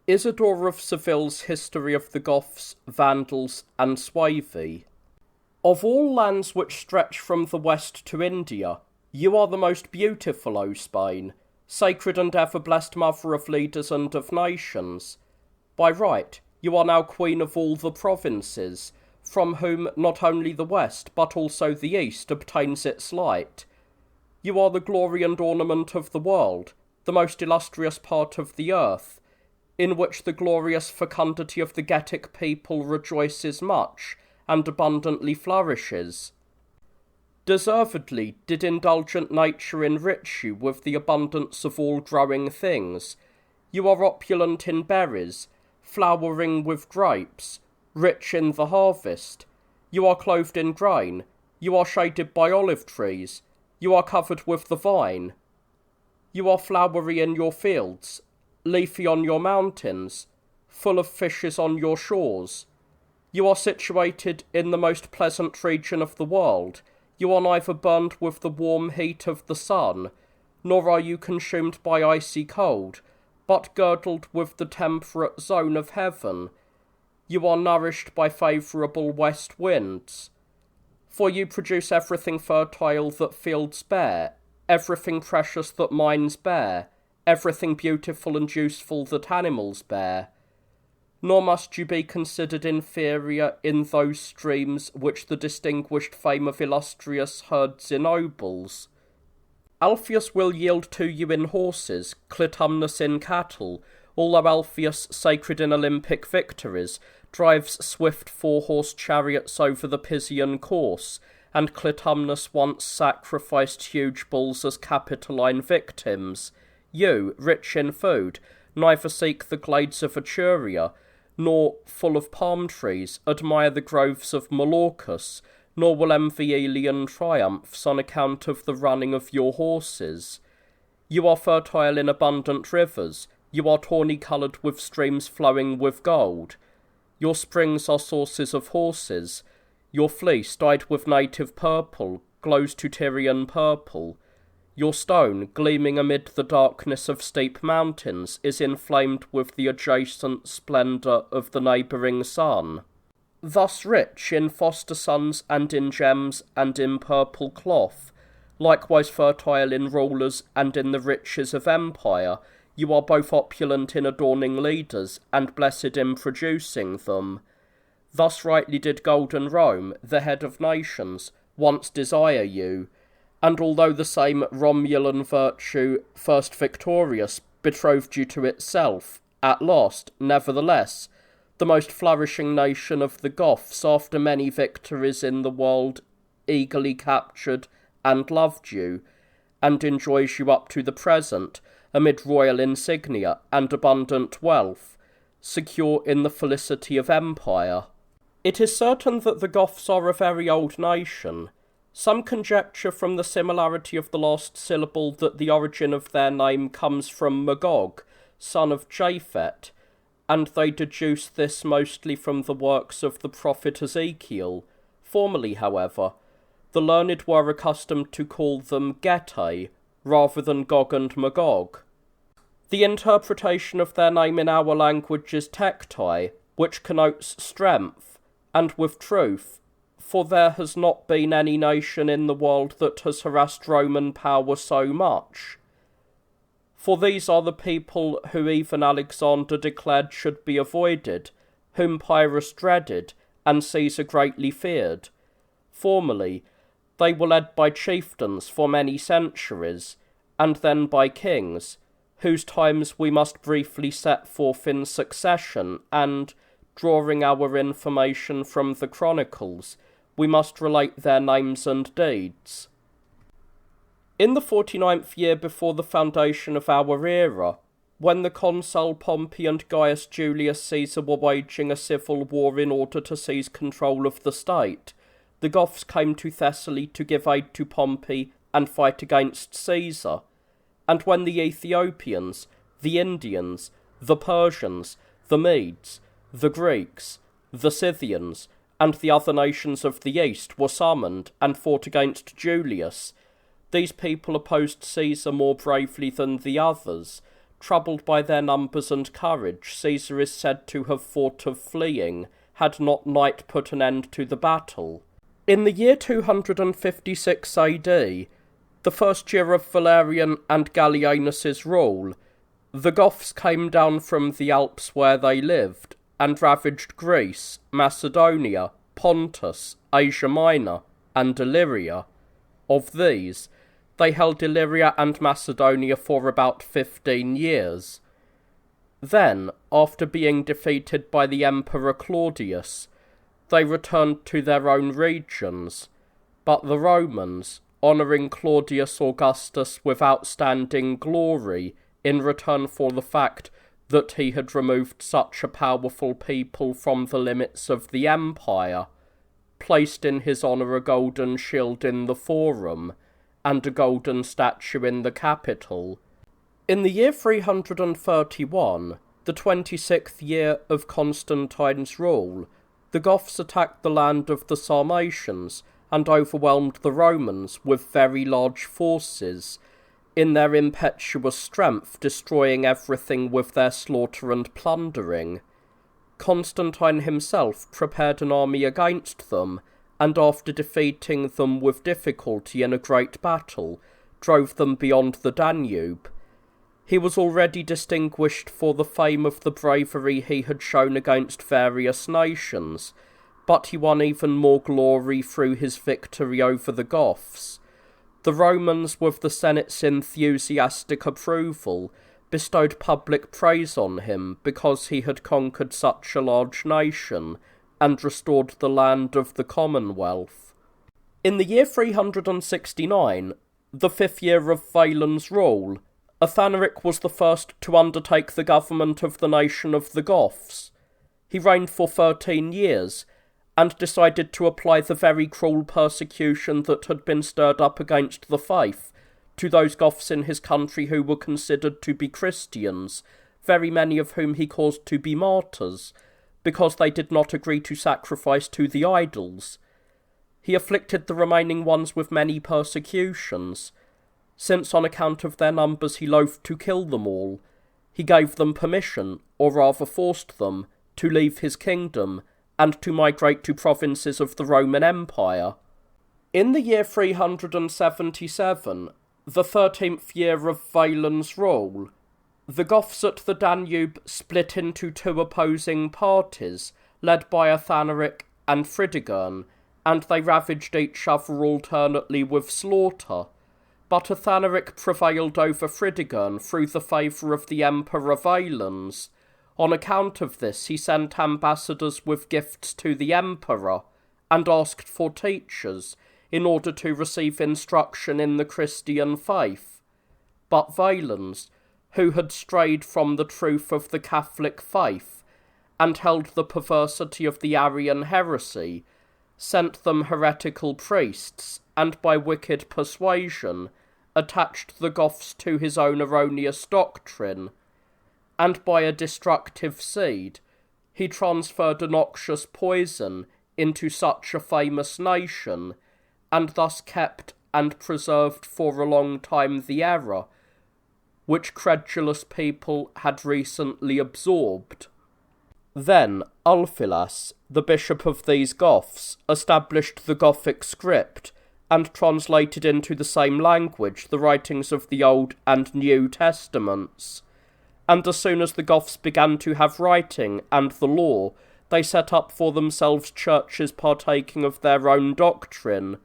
Isidore of Seville's History of the Goths, Vandals, and Suevi. Of all lands which stretch from the west to India, you are the most beautiful, O Spain, sacred and ever-blessed mother of leaders and of nations. By right, you are now queen of all the provinces, from whom not only the west, but also the east obtains its light. You are the glory and ornament of the world, the most illustrious part of the earth, in which the glorious fecundity of the Getic people rejoices much, and abundantly flourishes. Deservedly did indulgent nature enrich you with the abundance of all growing things. You are opulent in berries, flowering with grapes, rich in the harvest. You are clothed in grain, you are shaded by olive trees, you are covered with the vine. You are flowery in your fields, leafy on your mountains, full of fishes on your shores. You are situated in the most pleasant region of the world. You are neither burned with the warm heat of the sun, nor are you consumed by icy cold, but girdled with the temperate zone of heaven. You are nourished by favourable west winds. For you produce everything fertile that fields bear, everything precious that mines bear, everything beautiful and useful that animals bear. Nor must you be considered inferior in those streams which the distinguished fame of illustrious herds ennobles. Alpheus will yield to you in horses, Clitumnus in cattle, although Alpheus, sacred in Olympic victories, drives swift four-horse chariots over the Pisaean course, and Clitumnus once sacrificed huge bulls as Capitoline victims. You, rich in food, neither seek the glades of Etruria, nor, full of palm trees, admire the groves of Mallorcus, nor will envy Aelian triumphs on account of the running of your horses. You are fertile in abundant rivers, you are tawny-coloured with streams flowing with gold. Your springs are sources of horses, your fleece, dyed with native purple, glows to Tyrian purple. Your stone, gleaming amid the darkness of steep mountains, is inflamed with the adjacent splendour of the neighbouring sun. Thus rich in foster sons and in gems and in purple cloth, likewise fertile in rulers and in the riches of empire, you are both opulent in adorning leaders and blessed in producing them. Thus rightly did golden Rome, the head of nations, once desire you, and although the same Romulan virtue, first victorious, betrothed you to itself, at last, nevertheless, the most flourishing nation of the Goths, after many victories in the world, eagerly captured and loved you, and enjoys you up to the present, amid royal insignia and abundant wealth, secure in the felicity of empire. It is certain that the Goths are a very old nation. Some conjecture from the similarity of the last syllable that the origin of their name comes from Magog, son of Japhet, and they deduce this mostly from the works of the prophet Ezekiel. Formerly, however, the learned were accustomed to call them Getae, rather than Gog and Magog. The interpretation of their name in our language is Tectai, which connotes strength, and with truth, for there has not been any nation in the world that has harassed Roman power so much. For these are the people who even Alexander declared should be avoided, whom Pyrrhus dreaded, and Caesar greatly feared. Formerly, they were led by chieftains for many centuries, and then by kings, whose times we must briefly set forth in succession, and, drawing our information from the chronicles, we must relate their names and deeds. In the 49th year before the foundation of our era, when the consul Pompey and Gaius Julius Caesar were waging a civil war in order to seize control of the state, the Goths came to Thessaly to give aid to Pompey and fight against Caesar, and when the Ethiopians, the Indians, the Persians, the Medes, the Greeks, the Scythians, and the other nations of the East were summoned and fought against Julius, these people opposed Caesar more bravely than the others, troubled by their numbers and courage, Caesar is said to have thought of fleeing, had not night put an end to the battle. In the year 256 AD, the first year of Valerian and Gallienus's rule, the Goths came down from the Alps where they lived, and ravaged Greece, Macedonia, Pontus, Asia Minor, and Illyria. Of these, they held Illyria and Macedonia for about 15 years. Then, after being defeated by the Emperor Claudius, they returned to their own regions, but the Romans, honouring Claudius Augustus with outstanding glory in return for the fact that he had removed such a powerful people from the limits of the empire, placed in his honour a golden shield in the Forum, and a golden statue in the Capitol. In the year 331, the 26th year of Constantine's rule, the Goths attacked the land of the Sarmatians and overwhelmed the Romans with very large forces, in their impetuous strength destroying everything with their slaughter and plundering. Constantine himself prepared an army against them, and after defeating them with difficulty in a great battle, drove them beyond the Danube. He was already distinguished for the fame of the bravery he had shown against various nations, but he won even more glory through his victory over the Goths. The Romans, with the Senate's enthusiastic approval, bestowed public praise on him because he had conquered such a large nation and restored the land of the Commonwealth. In the year 369, the 5th year of Valens' rule, Athanaric was the first to undertake the government of the nation of the Goths. He reigned for 13 years, and decided to apply the very cruel persecution that had been stirred up against the faith to those Goths in his country who were considered to be Christians, very many of whom he caused to be martyrs, because they did not agree to sacrifice to the idols. He afflicted the remaining ones with many persecutions. Since on account of their numbers he loathed to kill them all, he gave them permission, or rather forced them, to leave his kingdom, and to migrate to provinces of the Roman Empire. In the year 377, the 13th year of Valens' rule, the Goths at the Danube split into two opposing parties, led by Athanaric and Fritigern, and they ravaged each other alternately with slaughter. But Athanaric prevailed over Fritigern through the favour of the Emperor Valens. On account of this, he sent ambassadors with gifts to the emperor, and asked for teachers, in order to receive instruction in the Christian faith. But Valens, who had strayed from the truth of the Catholic faith, and held the perversity of the Arian heresy, sent them heretical priests, and by wicked persuasion attached the Goths to his own erroneous doctrine, and by a destructive seed, he transferred a noxious poison into such a famous nation, and thus kept and preserved for a long time the error which credulous people had recently absorbed. Then Ulfilas, the bishop of these Goths, established the Gothic script, and translated into the same language the writings of the Old and New Testaments. And as soon as the Goths began to have writing and the law, they set up for themselves churches partaking of their own doctrine,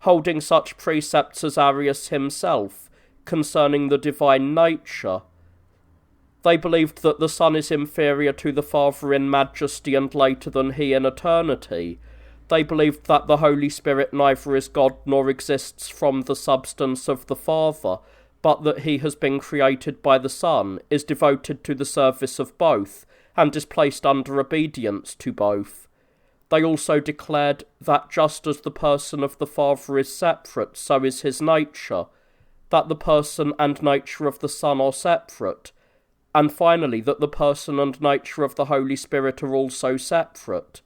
holding such precepts as Arius himself, concerning the divine nature. They believed that the Son is inferior to the Father in majesty and later than he in eternity. They believed that the Holy Spirit neither is God nor exists from the substance of the Father, but that he has been created by the Son, is devoted to the service of both, and is placed under obedience to both. They also declared that just as the person of the Father is separate, so is his nature, that the person and nature of the Son are separate, and finally that the person and nature of the Holy Spirit are also separate.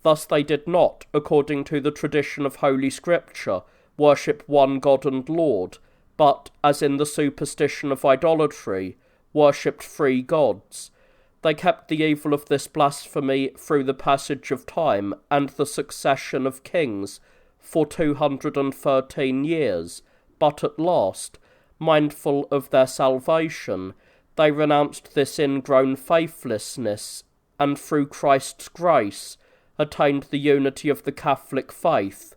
Thus they did not, according to the tradition of Holy Scripture, worship one God and Lord, but, as in the superstition of idolatry, worshipped three gods. They kept the evil of this blasphemy through the passage of time and the succession of kings for 213 years, but at last, mindful of their salvation, they renounced this ingrown faithlessness, and through Christ's grace attained the unity of the Catholic faith.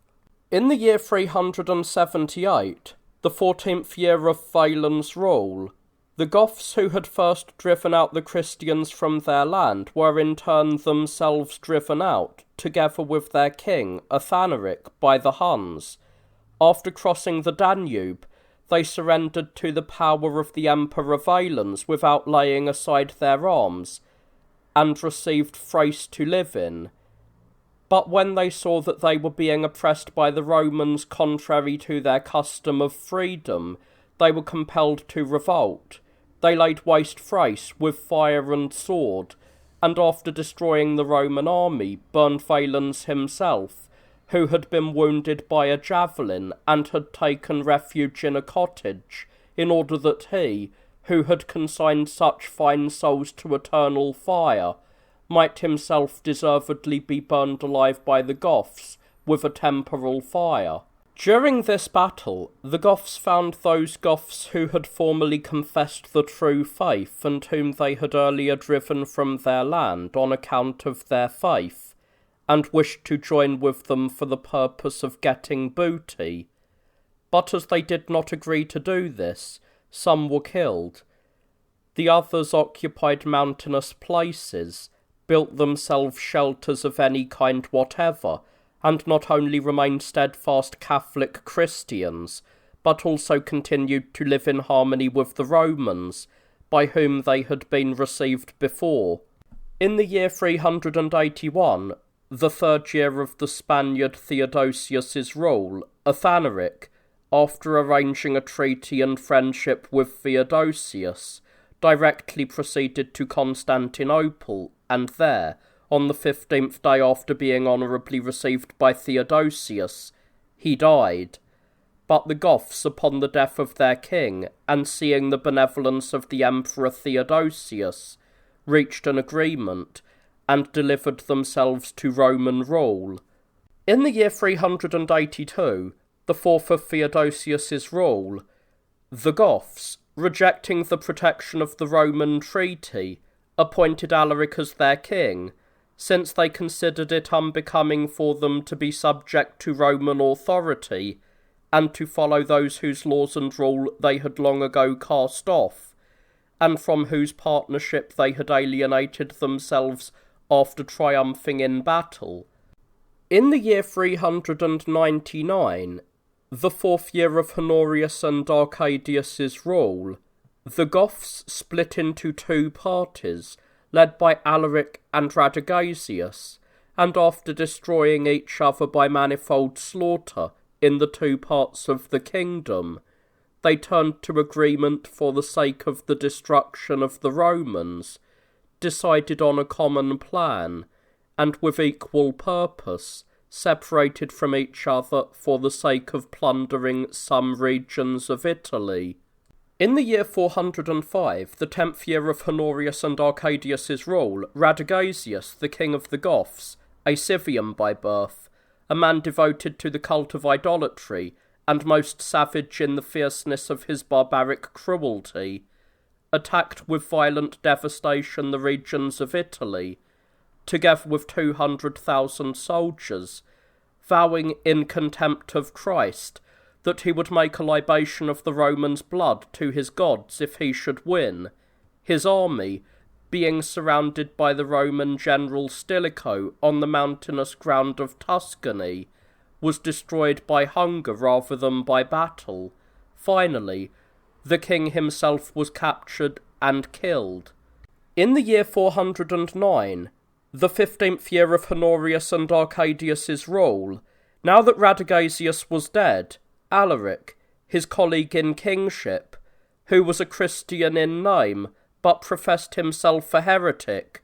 In the year 378, the 14th year of Valen's rule, the Goths who had first driven out the Christians from their land were in turn themselves driven out, together with their king, Athanaric, by the Huns. After crossing the Danube, they surrendered to the power of the Emperor Valens without laying aside their arms, and received Thrace to live in. But when they saw that they were being oppressed by the Romans contrary to their custom of freedom, they were compelled to revolt. They laid waste Thrace with fire and sword, and after destroying the Roman army, burned Valens himself, who had been wounded by a javelin and had taken refuge in a cottage, in order that he, who had consigned such fine souls to eternal fire, might himself deservedly be burned alive by the Goths with a temporal fire. During this battle, the Goths found those Goths who had formerly confessed the true faith and whom they had earlier driven from their land on account of their faith, and wished to join with them for the purpose of getting booty. But as they did not agree to do this, some were killed. The others occupied mountainous places, built themselves shelters of any kind whatever, and not only remained steadfast Catholic Christians, but also continued to live in harmony with the Romans, by whom they had been received before. In the year 381, the third year of the Spaniard Theodosius's rule, Athanaric, after arranging a treaty and friendship with Theodosius, directly proceeded to Constantinople, and there, on the 15th day after being honourably received by Theodosius, he died. But the Goths, upon the death of their king, and seeing the benevolence of the Emperor Theodosius, reached an agreement, and delivered themselves to Roman rule. In the year 382, the fourth of Theodosius's rule, the Goths, rejecting the protection of the Roman treaty, appointed Alaric as their king, since they considered it unbecoming for them to be subject to Roman authority, and to follow those whose laws and rule they had long ago cast off, and from whose partnership they had alienated themselves after triumphing in battle. In the year 399, the fourth year of Honorius and Arcadius's rule, the Goths split into two parties, led by Alaric and Radagasius, and after destroying each other by manifold slaughter in the two parts of the kingdom, they turned to agreement for the sake of the destruction of the Romans, decided on a common plan, and with equal purpose, separated from each other for the sake of plundering some regions of Italy. In the year 405, the 10th year of Honorius and Arcadius's rule, Radagasius, the king of the Goths, a Scythian by birth, a man devoted to the cult of idolatry, and most savage in the fierceness of his barbaric cruelty, attacked with violent devastation the regions of Italy, together with 200,000 soldiers, vowing in contempt of Christ that he would make a libation of the Romans' blood to his gods if he should win. His army, being surrounded by the Roman general Stilicho on the mountainous ground of Tuscany, was destroyed by hunger rather than by battle. Finally, the king himself was captured and killed. In the year 409, the 15th year of Honorius and Arcadius's rule, now that Radagasius was dead, Alaric, his colleague in kingship, who was a Christian in name, but professed himself a heretic,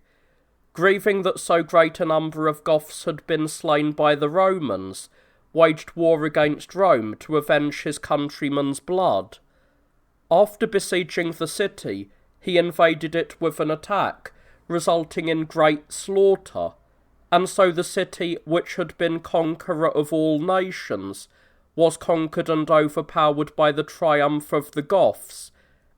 grieving that so great a number of Goths had been slain by the Romans, waged war against Rome to avenge his countrymen's blood. After besieging the city, he invaded it with an attack, resulting in great slaughter, and so the city, which had been conqueror of all nations, was conquered and overpowered by the triumph of the Goths,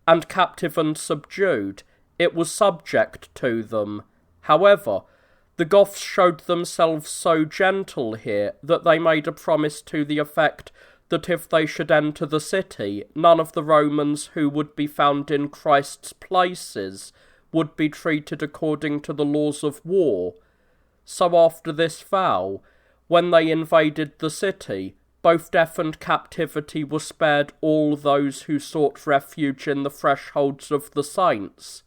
and captive and subdued, it was subject to them. However, the Goths showed themselves so gentle here that they made a promise to the effect that if they should enter the city, none of the Romans who would be found in Christ's places would be treated according to the laws of war. So after this vow, when they invaded the city, both death and captivity were spared all those who sought refuge in the thresholds of the saints,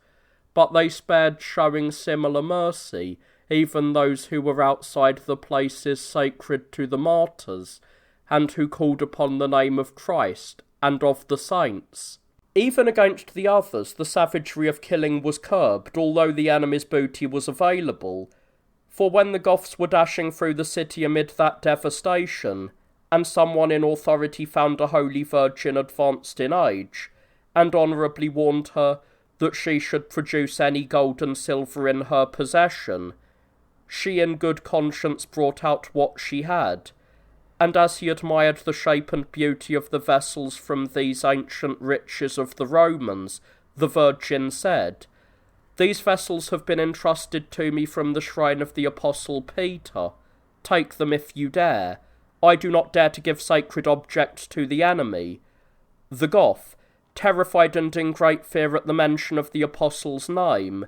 but they spared showing similar mercy even those who were outside the places sacred to the martyrs, and who called upon the name of Christ and of the saints. Even against the others, the savagery of killing was curbed, although the enemy's booty was available, for when the Goths were dashing through the city amid that devastation, and someone in authority found a holy virgin advanced in age, and honourably warned her that she should produce any gold and silver in her possession, she in good conscience brought out what she had, and as he admired the shape and beauty of the vessels from these ancient riches of the Romans, the Virgin said, "These vessels have been entrusted to me from the shrine of the Apostle Peter. Take them if you dare. I do not dare to give sacred objects to the enemy." The Goth, terrified and in great fear at the mention of the Apostle's name,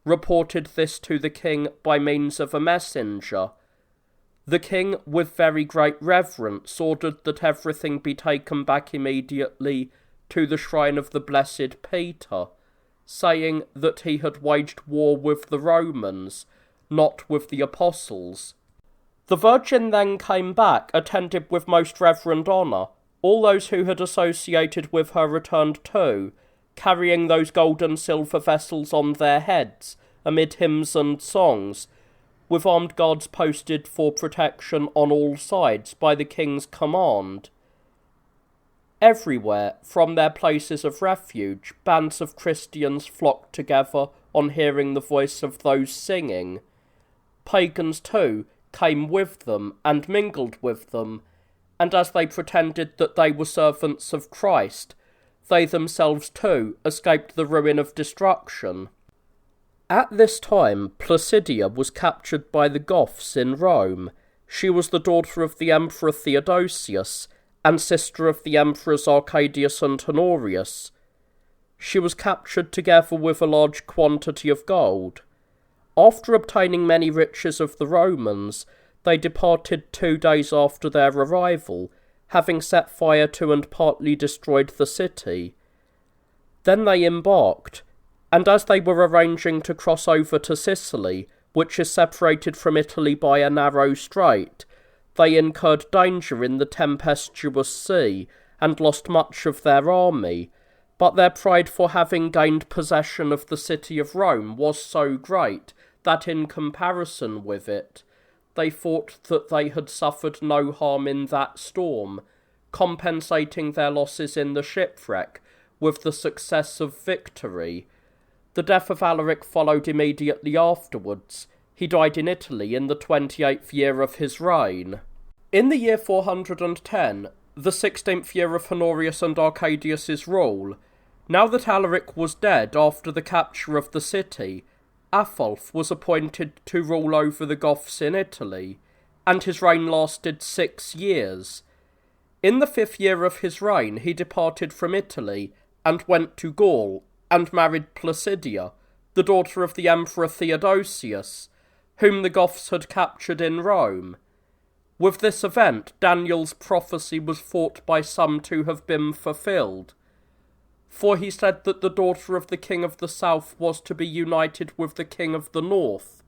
reported this to the king by means of a messenger. The king, with very great reverence, ordered that everything be taken back immediately to the shrine of the blessed Peter, saying that he had waged war with the Romans, not with the apostles. The Virgin then came back, attended with most reverend honour. All those who had associated with her returned too, carrying those gold and silver vessels on their heads, amid hymns and songs, with armed guards posted for protection on all sides by the king's command. Everywhere, from their places of refuge, bands of Christians flocked together on hearing the voice of those singing. Pagans, too, came with them and mingled with them, and as they pretended that they were servants of Christ, they themselves, too, escaped the ruin of destruction. At this time, Placidia was captured by the Goths in Rome. She was the daughter of the Emperor Theodosius, and sister of the Emperors Arcadius and Honorius. She was captured together with a large quantity of gold. After obtaining many riches of the Romans, they departed 2 days after their arrival, having set fire to and partly destroyed the city. Then they embarked, and as they were arranging to cross over to Sicily, which is separated from Italy by a narrow strait, they incurred danger in the tempestuous sea, and lost much of their army, but their pride for having gained possession of the city of Rome was so great that in comparison with it, they thought that they had suffered no harm in that storm, compensating their losses in the shipwreck with the success of victory. The death of Alaric followed immediately afterwards. He died in Italy in the 28th year of his reign. In the year 410, the 16th year of Honorius and Arcadius's rule, now that Alaric was dead after the capture of the city, Atholf was appointed to rule over the Goths in Italy, and his reign lasted 6 years. In the 5th year of his reign he departed from Italy and went to Gaul, and married Placidia, the daughter of the Emperor Theodosius, whom the Goths had captured in Rome. With this event, Daniel's prophecy was thought by some to have been fulfilled, for he said that the daughter of the king of the south was to be united with the king of the north,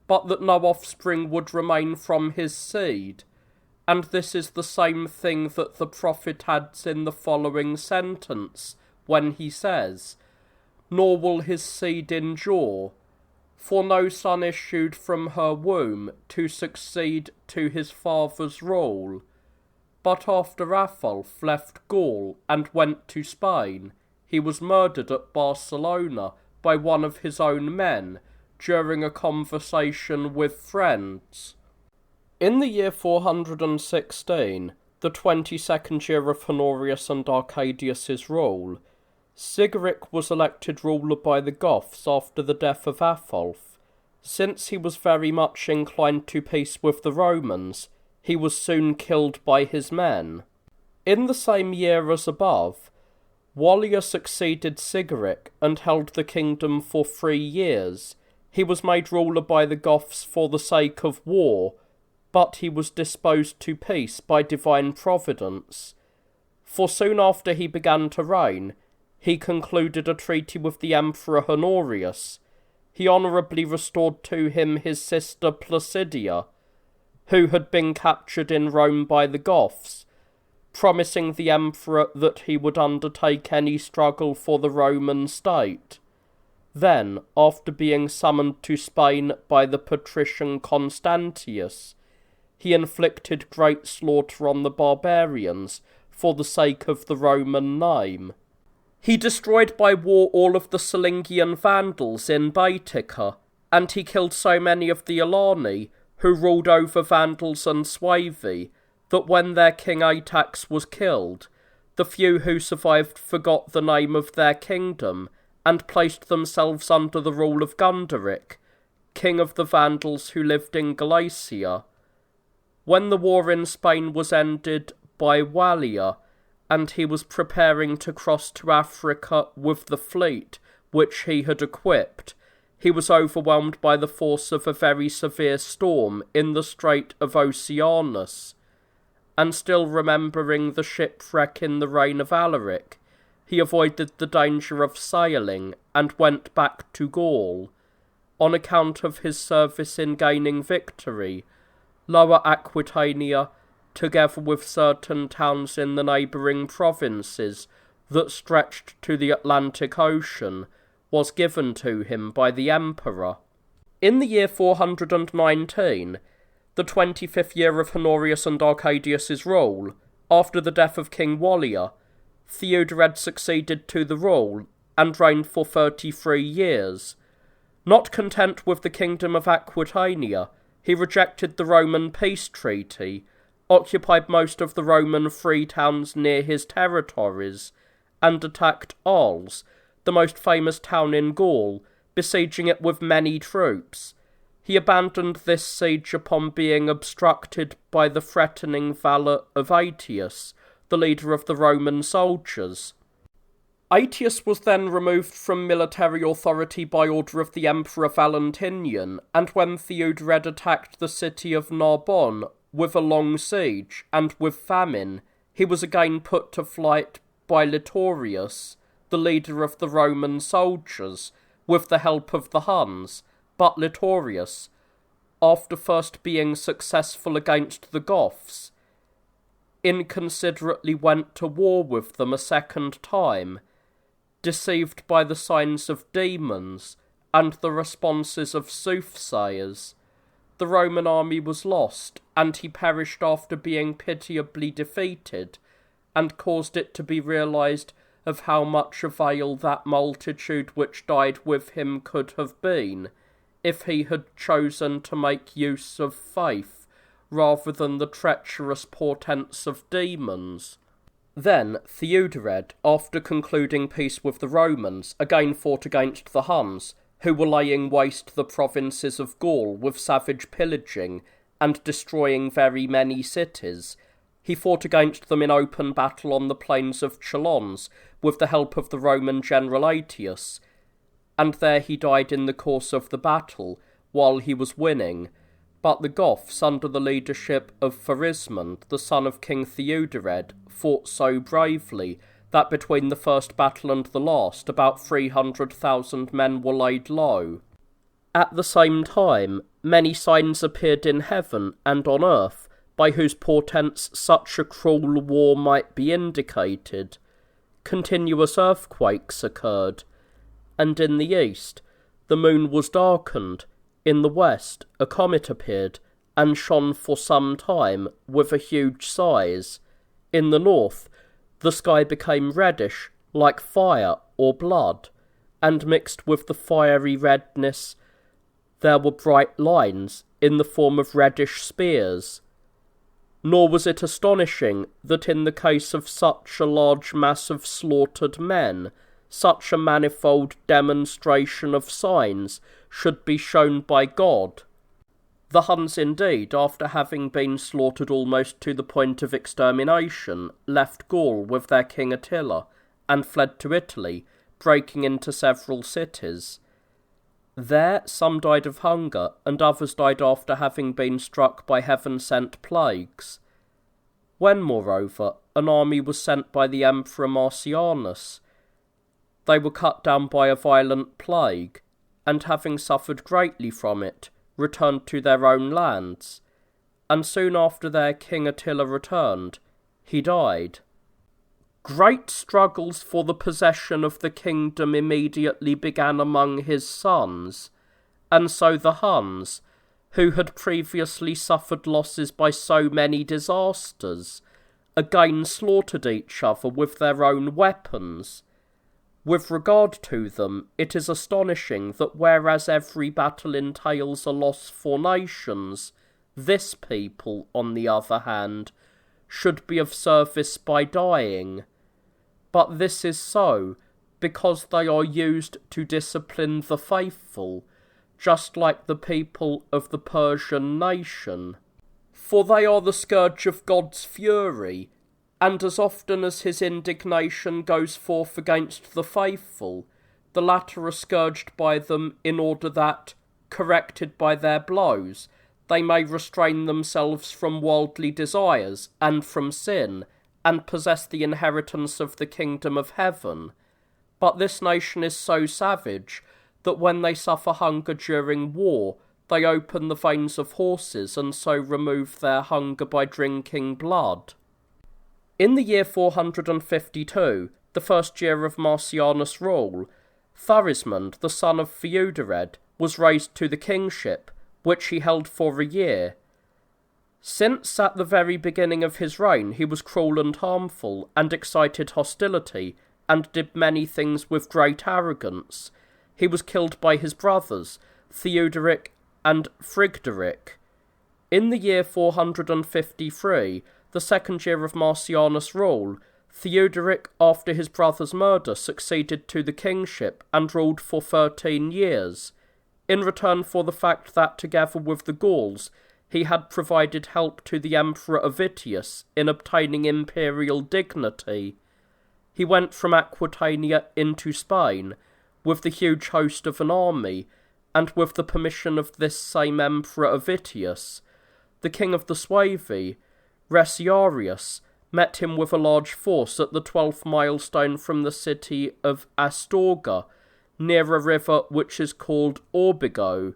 but that no offspring would remain from his seed, and this is the same thing that the prophet adds in the following sentence, when he says, "Nor will his seed endure, for no son issued from her womb to succeed to his father's rule." But after Atholf left Gaul and went to Spain, he was murdered at Barcelona by one of his own men during a conversation with friends. In the year 416, the 22nd year of Honorius and Arcadius's rule, Sigeric was elected ruler by the Goths after the death of Atholf. Since he was very much inclined to peace with the Romans, he was soon killed by his men. In the same year as above, Wallia succeeded Sigeric and held the kingdom for 3 years. He was made ruler by the Goths for the sake of war, but he was disposed to peace by divine providence. For soon after he began to reign, he concluded a treaty with the Emperor Honorius. He honourably restored to him his sister Placidia, who had been captured in Rome by the Goths, promising the emperor that he would undertake any struggle for the Roman state. Then, after being summoned to Spain by the patrician Constantius, he inflicted great slaughter on the barbarians for the sake of the Roman name. He destroyed by war all of the Silingian Vandals in Baetica, and he killed so many of the Alani, who ruled over Vandals and Suevi, that when their king Atax was killed, the few who survived forgot the name of their kingdom, and placed themselves under the rule of Gunderic, king of the Vandals who lived in Galatia. When the war in Spain was ended by Wallia, and he was preparing to cross to Africa with the fleet which he had equipped, he was overwhelmed by the force of a very severe storm in the Strait of Oceanus, and still remembering the shipwreck in the reign of Alaric, he avoided the danger of sailing and went back to Gaul. On account of his service in gaining victory, Lower Aquitania, together with certain towns in the neighbouring provinces that stretched to the Atlantic Ocean, was given to him by the emperor. In the year 419, the 25th year of Honorius and Arcadius's rule, after the death of King Wallia, Theodored succeeded to the rule and reigned for 33 years. Not content with the kingdom of Aquitania, he rejected the Roman peace treaty, occupied most of the Roman free towns near his territories, and attacked Arles, the most famous town in Gaul, besieging it with many troops. He abandoned this siege upon being obstructed by the threatening valour of Aetius, the leader of the Roman soldiers. Aetius was then removed from military authority by order of the Emperor Valentinian, and when Theodored attacked the city of Narbonne with a long siege and with famine, he was again put to flight by Litorius, the leader of the Roman soldiers, with the help of the Huns. But Litorius, after first being successful against the Goths, inconsiderately went to war with them a second time, deceived by the signs of demons and the responses of soothsayers. The Roman army was lost, and he perished after being pitiably defeated, and caused it to be realized of how much avail that multitude which died with him could have been, if he had chosen to make use of faith, rather than the treacherous portents of demons. Then Theodored, after concluding peace with the Romans, again fought against the Huns, who were laying waste the provinces of Gaul with savage pillaging, and destroying very many cities. He fought against them in open battle on the plains of Chalons, with the help of the Roman general Aetius, and there he died in the course of the battle, while he was winning. But the Goths, under the leadership of Pharismond, the son of King Theodored, fought so bravely that between the first battle and the last, about 300,000 men were laid low. At the same time, many signs appeared in heaven and on earth, by whose portents such a cruel war might be indicated. Continuous earthquakes occurred, and in the east the moon was darkened. In the west a comet appeared, and shone for some time with a huge size. In the north the sky became reddish, like fire or blood, and mixed with the fiery redness there were bright lines in the form of reddish spears. Nor was it astonishing that in the case of such a large mass of slaughtered men, such a manifold demonstration of signs should be shown by God. The Huns indeed, after having been slaughtered almost to the point of extermination, left Gaul with their king Attila, and fled to Italy, breaking into several cities. There some died of hunger, and others died after having been struck by heaven-sent plagues. When, moreover, an army was sent by the Emperor Marcianus, they were cut down by a violent plague, and having suffered greatly from it, returned to their own lands, and soon after their king Attila returned, he died. Great struggles for the possession of the kingdom immediately began among his sons, and so the Huns, who had previously suffered losses by so many disasters, again slaughtered each other with their own weapons. With regard to them, it is astonishing that whereas every battle entails a loss for nations, this people, on the other hand, should be of service by dying. But this is so, because they are used to discipline the faithful, just like the people of the Persian nation. For they are the scourge of God's fury, and as often as his indignation goes forth against the faithful, the latter are scourged by them in order that, corrected by their blows, they may restrain themselves from worldly desires and from sin, and possess the inheritance of the kingdom of heaven. But this nation is so savage that when they suffer hunger during war, they open the veins of horses and so remove their hunger by drinking blood. In the year 452, the first year of Marcianus' rule, Thorismond, the son of Theodored, was raised to the kingship, which he held for a year. Since at the very beginning of his reign he was cruel and harmful, and excited hostility, and did many things with great arrogance, he was killed by his brothers, Theodoric and Frigderic. In the year 453, the second year of Marcianus' rule, Theodoric, after his brother's murder, succeeded to the kingship and ruled for 13 years, in return for the fact that, together with the Gauls, he had provided help to the Emperor Avidius in obtaining imperial dignity. He went from Aquitania into Spain, with the huge host of an army, and with the permission of this same Emperor Avidius, the king of the Suevi, Resiarius, met him with a large force at the 12th milestone from the city of Astorga, near a river which is called Orbigo.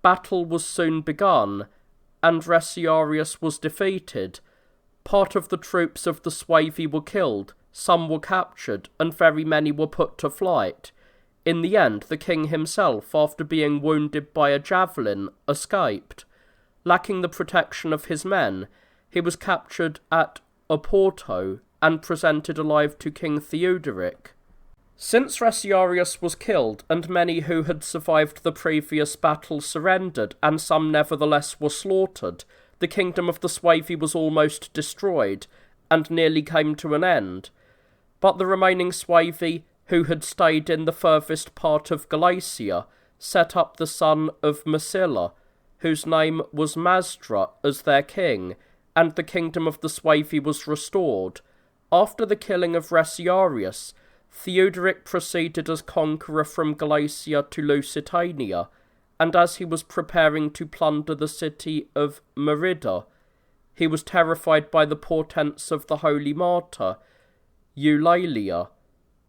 Battle was soon begun, and Resiarius was defeated. Part of the troops of the Suevi were killed, some were captured, and very many were put to flight. In the end, the king himself, after being wounded by a javelin, escaped. Lacking the protection of his men, he was captured at Oporto and presented alive to King Theodoric. Since Resiarius was killed, and many who had survived the previous battle surrendered, and some nevertheless were slaughtered, the kingdom of the Suevi was almost destroyed, and nearly came to an end. But the remaining Suevi, who had stayed in the furthest part of Galatia, set up the son of Masilla, whose name was Masdra, as their king, and the kingdom of the Suevi was restored. After the killing of Resiarius, Theodoric proceeded as conqueror from Galatia to Lusitania, and as he was preparing to plunder the city of Merida, he was terrified by the portents of the holy martyr, Eulalia.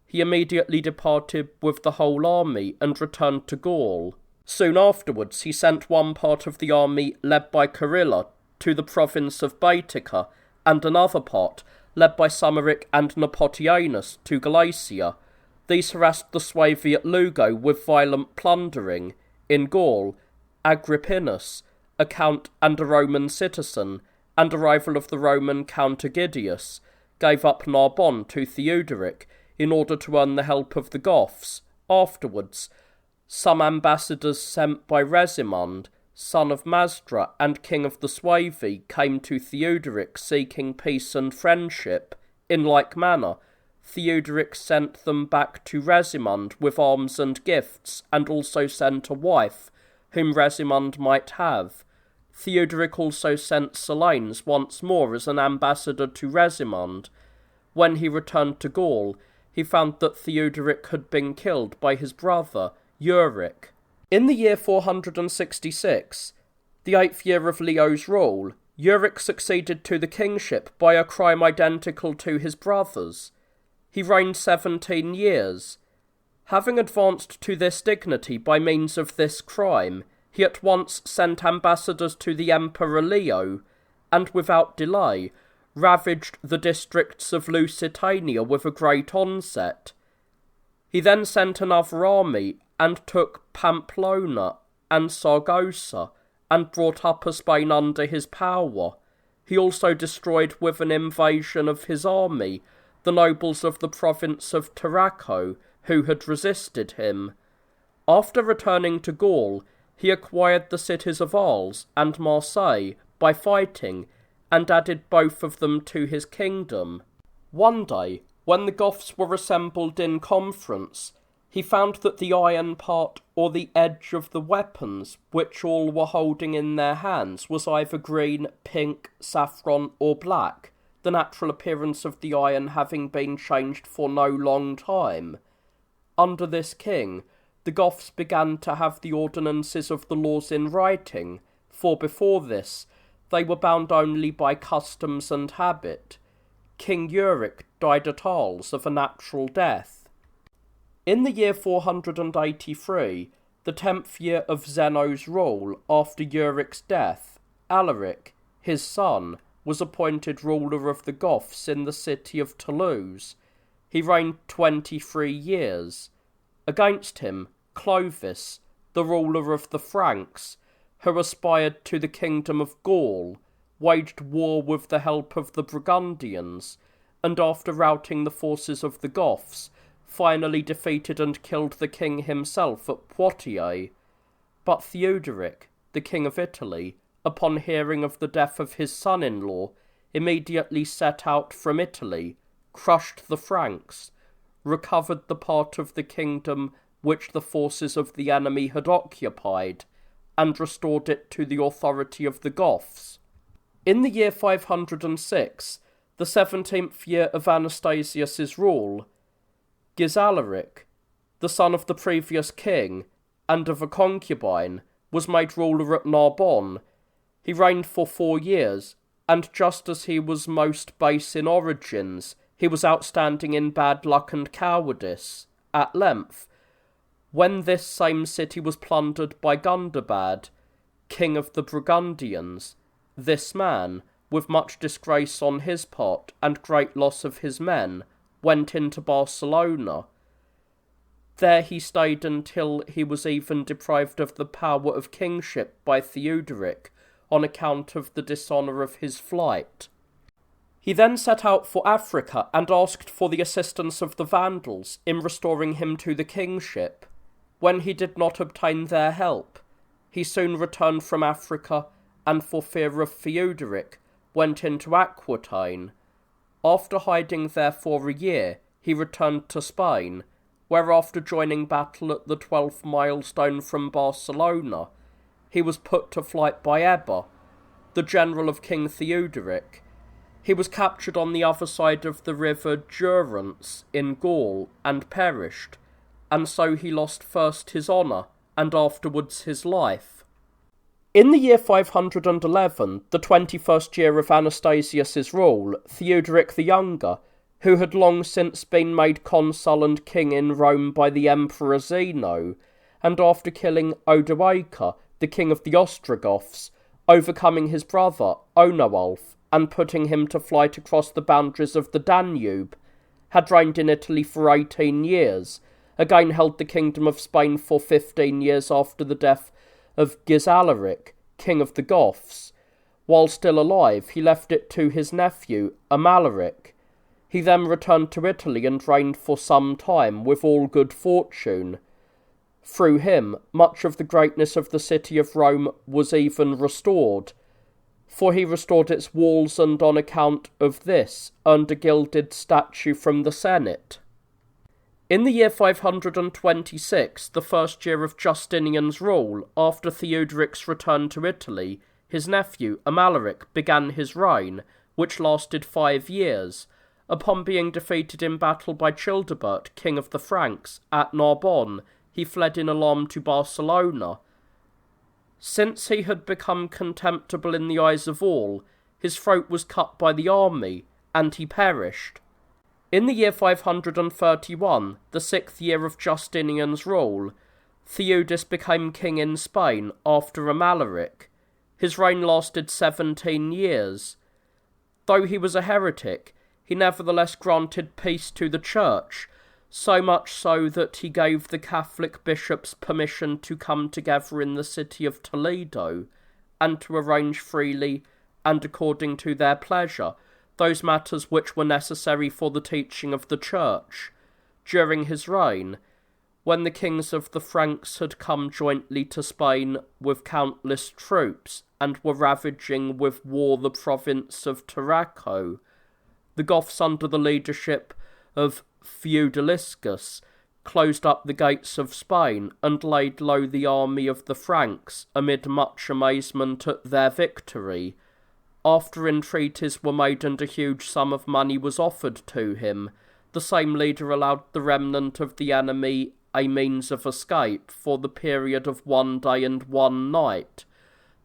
He immediately departed with the whole army and returned to Gaul. Soon afterwards he sent one part of the army, led by Carilla, to the province of Baetica, and another part, led by Samaric and Nepotianus, to Galatia. These harassed the Suevi at Lugo with violent plundering. In Gaul, Agrippinus, a count and a Roman citizen, and a rival of the Roman Count Aegidius, gave up Narbonne to Theodoric, in order to earn the help of the Goths. Afterwards, some ambassadors sent by Resimund, son of Masdra and king of the Suevi, came to Theodoric seeking peace and friendship. In like manner, Theodoric sent them back to Resimund with arms and gifts, and also sent a wife, whom Resimund might have. Theodoric also sent Silanes once more as an ambassador to Resimund. When he returned to Gaul, he found that Theodoric had been killed by his brother, Euric. In the year 466, the 8th year of Leo's rule, Euric succeeded to the kingship by a crime identical to his brother's. He reigned 17 years. Having advanced to this dignity by means of this crime, he at once sent ambassadors to the Emperor Leo, and without delay ravaged the districts of Lusitania with a great onset. He then sent another army and took Pamplona and Saragossa, and brought Upper Spain under his power. He also destroyed with an invasion of his army the nobles of the province of Tarraco, who had resisted him. After returning to Gaul, he acquired the cities of Arles and Marseille by fighting, and added both of them to his kingdom. One day, when the Goths were assembled in conference, he found that the iron part or the edge of the weapons which all were holding in their hands was either green, pink, saffron, or black, the natural appearance of the iron having been changed for no long time. Under this king, the Goths began to have the ordinances of the laws in writing, for before this they were bound only by customs and habit. King Euric died at Arles of a natural death. In the year 483, the 10th year of Zeno's rule after Euric's death, Alaric, his son, was appointed ruler of the Goths in the city of Toulouse. He reigned 23 years. Against him, Clovis, the ruler of the Franks, who aspired to the kingdom of Gaul, waged war with the help of the Burgundians, and after routing the forces of the Goths, finally defeated and killed the king himself at Poitiers. But Theodoric, the king of Italy, upon hearing of the death of his son-in-law, immediately set out from Italy, crushed the Franks, recovered the part of the kingdom which the forces of the enemy had occupied, and restored it to the authority of the Goths. In the year 506, the 17th year of Anastasius's rule, Gizalaric, the son of the previous king, and of a concubine, was made ruler at Narbonne. He reigned for 4 years, and just as he was most base in origins, he was outstanding in bad luck and cowardice. At length, when this same city was plundered by Gundobad, king of the Burgundians, this man, with much disgrace on his part and great loss of his men, went into Barcelona. There he stayed until he was even deprived of the power of kingship by Theodoric on account of the dishonour of his flight. He then set out for Africa and asked for the assistance of the Vandals in restoring him to the kingship. When he did not obtain their help, he soon returned from Africa and, for fear of Theodoric, went into Aquitaine. After hiding there for a year, he returned to Spain, where after joining battle at the 12th milestone from Barcelona, he was put to flight by Ebba, the general of King Theodoric. He was captured on the other side of the river Durance in Gaul and perished, and so he lost first his honour and afterwards his life. In the year 511, the 21st year of Anastasius's rule, Theodoric the Younger, who had long since been made consul and king in Rome by the Emperor Zeno, and after killing Odoacer, the king of the Ostrogoths, overcoming his brother, Onowulf, and putting him to flight across the boundaries of the Danube, had reigned in Italy for 18 years, again held the kingdom of Spain for 15 years after the death of Gizalaric, king of the Goths. While still alive, he left it to his nephew, Amalaric. He then returned to Italy and reigned for some time with all good fortune. Through him, much of the greatness of the city of Rome was even restored, for he restored its walls and on account of this earned a gilded statue from the Senate. In the year 526, the first year of Justinian's rule, after Theodoric's return to Italy, his nephew, Amalaric, began his reign, which lasted 5 years. Upon being defeated in battle by Childebert, king of the Franks, at Narbonne, he fled in alarm to Barcelona. Since he had become contemptible in the eyes of all, his throat was cut by the army, and he perished. In the year 531, the 6th year of Justinian's rule, Theudis became king in Spain after Amalaric. His reign lasted 17 years. Though he was a heretic, he nevertheless granted peace to the church, so much so that he gave the Catholic bishops permission to come together in the city of Toledo, and to arrange freely, and according to their pleasure, those matters which were necessary for the teaching of the church. During his reign, when the kings of the Franks had come jointly to Spain with countless troops, and were ravaging with war the province of Tarraco, the Goths under the leadership of Theudaliscus closed up the gates of Spain and laid low the army of the Franks amid much amazement at their victory. After entreaties were made and a huge sum of money was offered to him, the same leader allowed the remnant of the enemy a means of escape for the period of 1 day and 1 night.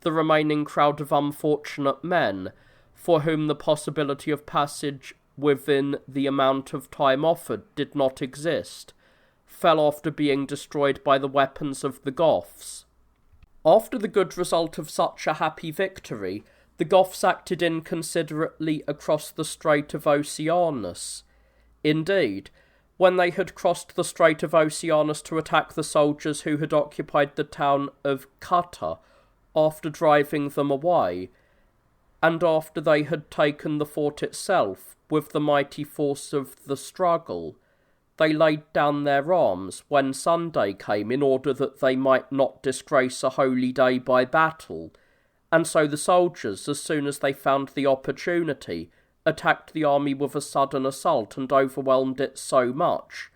The remaining crowd of unfortunate men, for whom the possibility of passage within the amount of time offered did not exist, fell after being destroyed by the weapons of the Goths. After the good result of such a happy victory, the Goths acted inconsiderately across the Strait of Oceanus. Indeed, when they had crossed the Strait of Oceanus to attack the soldiers who had occupied the town of Cutta, after driving them away, and after they had taken the fort itself, with the mighty force of the struggle, they laid down their arms when Sunday came in order that they might not disgrace a holy day by battle, and so the soldiers, as soon as they found the opportunity, attacked the army with a sudden assault and overwhelmed it so much,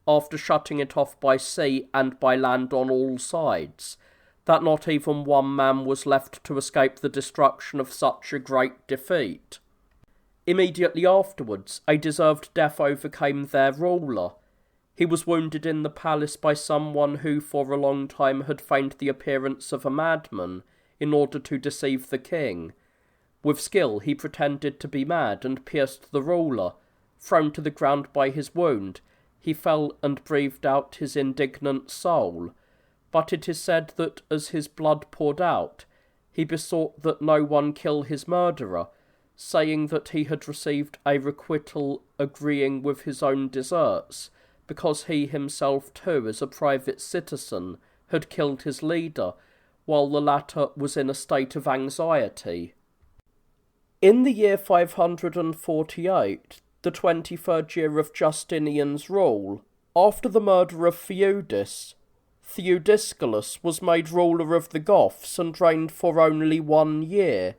after shutting it off by sea and by land on all sides, that not even one man was left to escape the destruction of such a great defeat. Immediately afterwards, a deserved death overcame their ruler. He was wounded in the palace by someone who for a long time had feigned the appearance of a madman in order to deceive the king. With skill he pretended to be mad and pierced the ruler. Thrown to the ground by his wound, he fell and breathed out his indignant soul. But it is said that as his blood poured out, he besought that no one kill his murderer, saying that he had received a requital agreeing with his own deserts, because he himself too, as a private citizen, had killed his leader, while the latter was in a state of anxiety. In the year 548, the 23rd year of Justinian's rule, after the murder of Theudis, Theudiscalus was made ruler of the Goths and reigned for only 1 year.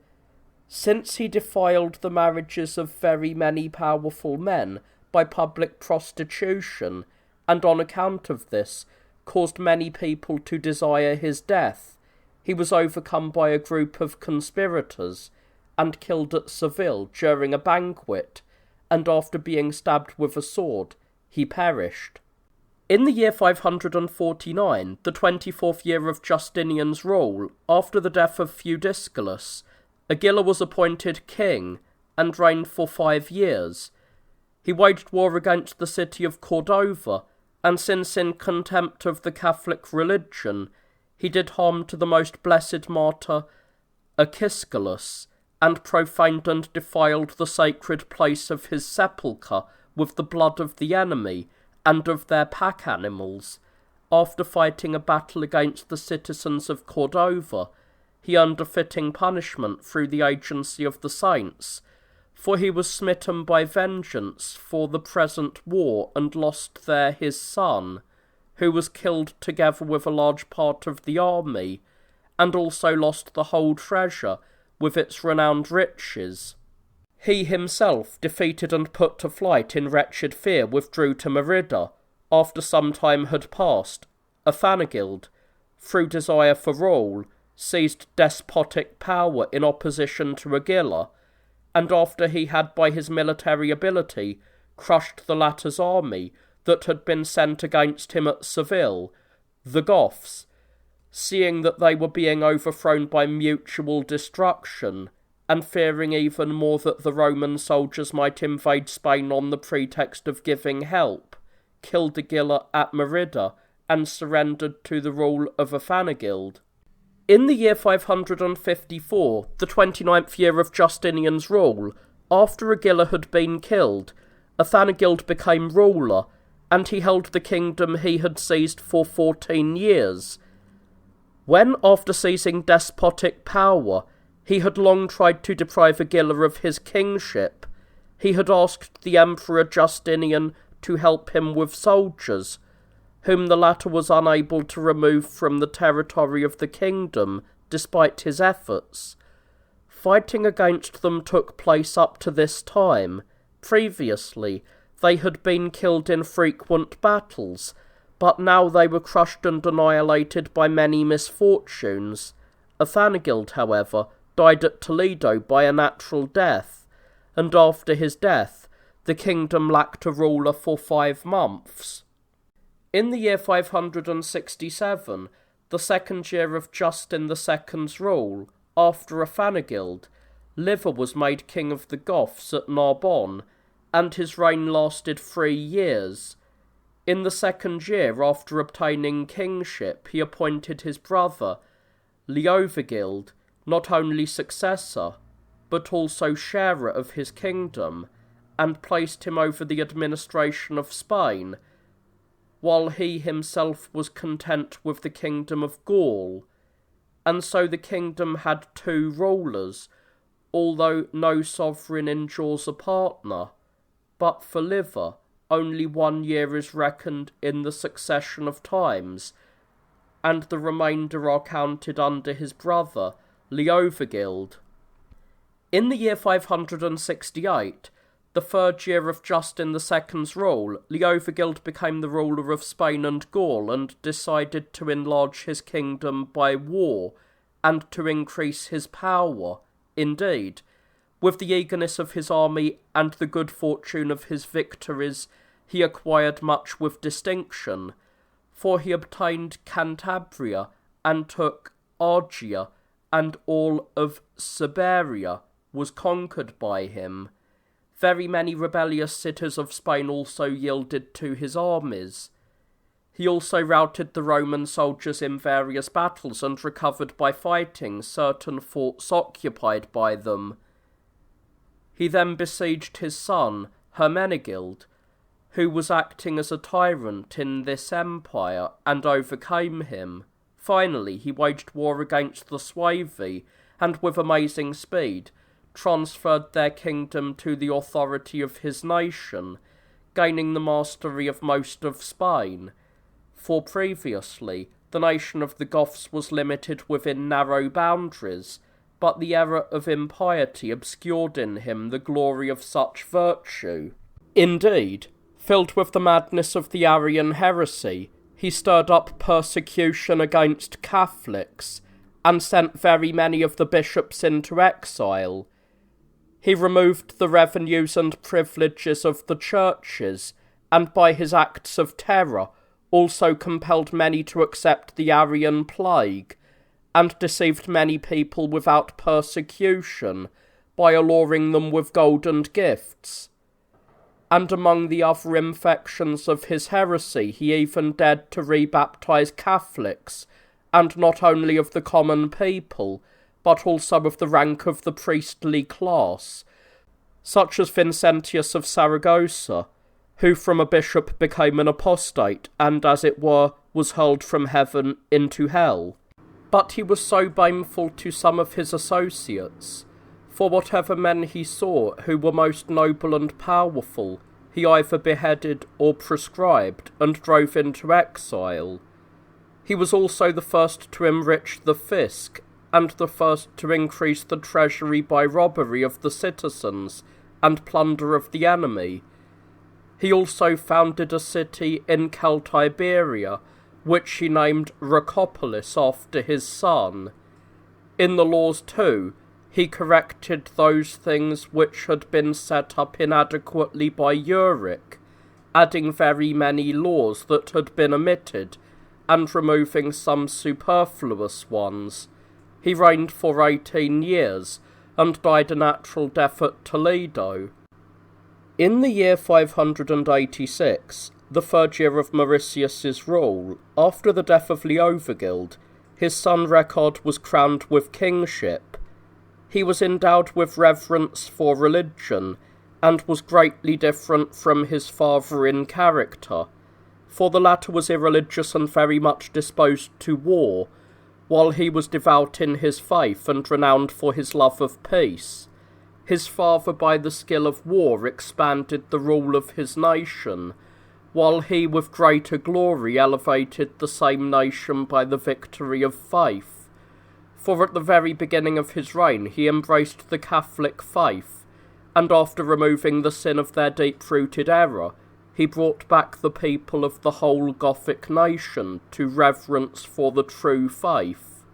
Since he defiled the marriages of very many powerful men by public prostitution, and on account of this caused many people to desire his death, he was overcome by a group of conspirators and killed at Seville during a banquet, and after being stabbed with a sword, he perished. In the year 549, the 24th year of Justinian's rule, after the death of Theudiscalus, Agila was appointed king and reigned for 5 years. He waged war against the city of Cordova, and since in contempt of the Catholic religion, he did harm to the most blessed martyr Aciscalus, and profaned and defiled the sacred place of his sepulchre with the blood of the enemy and of their pack animals. After fighting a battle against the citizens of Cordova, he earned a fitting punishment through the agency of the saints, for he was smitten by vengeance for the present war, and lost there his son, who was killed together with a large part of the army, and also lost the whole treasure with its renowned riches. He himself, defeated and put to flight in wretched fear, withdrew to Merida. After some time had passed, Athanagild, through desire for rule, seized despotic power in opposition to Agila, and after he had by his military ability crushed the latter's army that had been sent against him at Seville, the Goths, seeing that they were being overthrown by mutual destruction, and fearing even more that the Roman soldiers might invade Spain on the pretext of giving help, killed Agila at Merida and surrendered to the rule of Athanagild. In the year 554, the 29th year of Justinian's rule, after Agila had been killed, Athanagild became ruler, and he held the kingdom he had seized for 14 years. When, after seizing despotic power, he had long tried to deprive Agila of his kingship, he had asked the Emperor Justinian to help him with soldiers, whom the latter was unable to remove from the territory of the kingdom despite his efforts. Fighting against them took place up to this time. Previously, they had been killed in frequent battles, but now they were crushed and annihilated by many misfortunes. Athanagild, however, died at Toledo by a natural death, and after his death, the kingdom lacked a ruler for 5 months. In the year 567, the second year of Justin II's rule, after Athanagild, Liver was made king of the Goths at Narbonne, and his reign lasted 3 years. In the second year after obtaining kingship, he appointed his brother, Leovigild, not only successor, but also sharer of his kingdom, and placed him over the administration of Spain, while he himself was content with the kingdom of Gaul. And so the kingdom had 2 rulers, although no sovereign endures a partner. But for Liver, only 1 year is reckoned in the succession of times, and the remainder are counted under his brother, Leovigild. In the year 568, the 3rd year of Justin II's rule, Leovigild became the ruler of Spain and Gaul and decided to enlarge his kingdom by war and to increase his power. Indeed, with the eagerness of his army and the good fortune of his victories, he acquired much with distinction, for he obtained Cantabria and took Argia, and all of Siberia was conquered by him. Very many rebellious cities of Spain also yielded to his armies. He also routed the Roman soldiers in various battles and recovered by fighting certain forts occupied by them. He then besieged his son, Hermenegild, who was acting as a tyrant in this empire, and overcame him. Finally, he waged war against the Suevi, and with amazing speed transferred their kingdom to the authority of his nation, gaining the mastery of most of Spain, for previously the nation of the Goths was limited within narrow boundaries, but the error of impiety obscured in him the glory of such virtue. Indeed, filled with the madness of the Arian heresy, he stirred up persecution against Catholics, and sent very many of the bishops into exile. He removed the revenues and privileges of the churches, and by his acts of terror also compelled many to accept the Arian plague, and deceived many people without persecution by alluring them with gold and gifts. And among the other infections of his heresy, he even dared to rebaptize Catholics, and not only of the common people, but also of the rank of the priestly class, such as Vincentius of Saragossa, who from a bishop became an apostate, and, as it were, was hurled from heaven into hell. But he was so baneful to some of his associates, For whatever men he saw who were most noble and powerful, he either beheaded or proscribed and drove into exile. He was also the first to enrich the fisc, and the first to increase the treasury by robbery of the citizens and plunder of the enemy. He also founded a city in Celtiberia, which he named Racopolis after his son. In the laws, too, he corrected those things which had been set up inadequately by Euric, adding very many laws that had been omitted, and removing some superfluous ones. He reigned for 18 years, and died a natural death at Toledo. In the year 586, the third year of Mauritius's rule, after the death of Leovigild, his son Recard was crowned with kingship. He was endowed with reverence for religion, and was greatly different from his father in character, for the latter was irreligious and very much disposed to war, while he was devout in his faith and renowned for his love of peace. His father by the skill of war expanded the rule of his nation, while he with greater glory elevated the same nation by the victory of faith. For at the very beginning of his reign he embraced the Catholic faith, and after removing the sin of their deep-rooted error, he brought back the people of the whole Gothic nation to reverence for the true faith.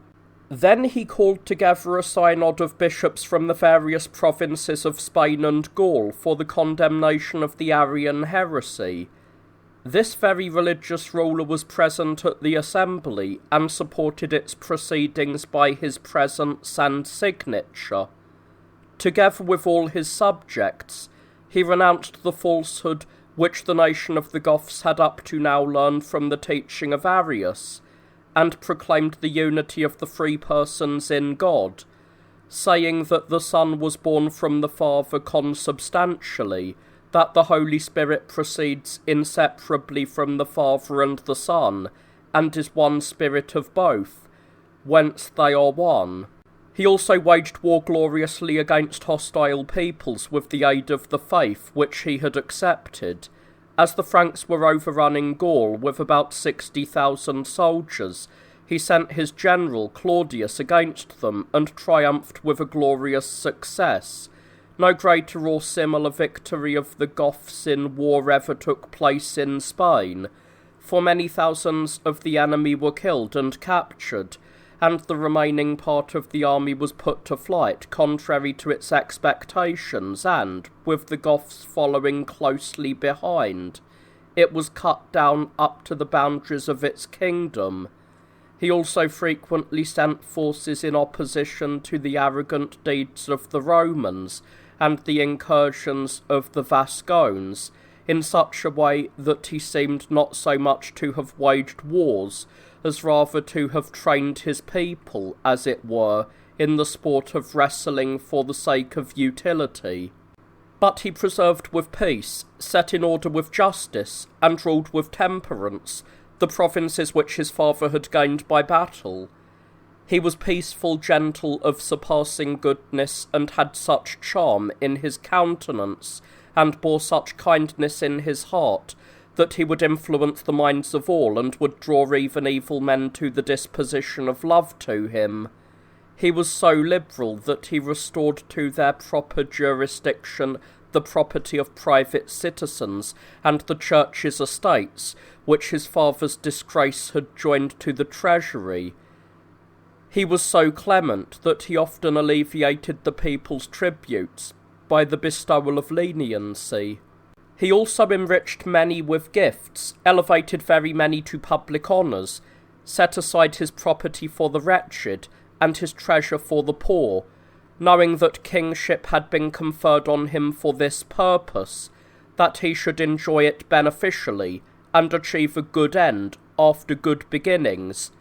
Then he called together a synod of bishops from the various provinces of Spain and Gaul for the condemnation of the Arian heresy. This very religious ruler was present at the assembly and supported its proceedings by his presence and signature. Together with all his subjects, he renounced the falsehood which the nation of the Goths had up to now learned from the teaching of Arius, and proclaimed the unity of the three persons in God, saying that the Son was born from the Father consubstantially, that the Holy Spirit proceeds inseparably from the Father and the Son, and is one Spirit of both, whence they are one. He also waged war gloriously against hostile peoples with the aid of the faith which he had accepted. As the Franks were overrunning Gaul with about 60,000 soldiers, he sent his general Claudius against them and triumphed with a glorious success. No greater or similar victory of the Goths in war ever took place in Spain, for many thousands of the enemy were killed and captured, and the remaining part of the army was put to flight, contrary to its expectations, and, with the Goths following closely behind, it was cut down up to the boundaries of its kingdom. He also frequently sent forces in opposition to the arrogant deeds of the Romans, and the incursions of the Vascones, in such a way that he seemed not so much to have waged wars, as rather to have trained his people, as it were, in the sport of wrestling for the sake of utility. But he preserved with peace, set in order with justice, and ruled with temperance, the provinces which his father had gained by battle. He was peaceful, gentle, of surpassing goodness, and had such charm in his countenance, and bore such kindness in his heart, that he would influence the minds of all, and would draw even evil men to the disposition of love to him. He was so liberal that he restored to their proper jurisdiction the property of private citizens, and the church's estates, which his father's disgrace had joined to the treasury. He was so clement that he often alleviated the people's tributes by the bestowal of leniency. He also enriched many with gifts, elevated very many to public honours, set aside his property for the wretched, and his treasure for the poor, knowing that kingship had been conferred on him for this purpose, that he should enjoy it beneficially, and achieve a good end after good beginnings.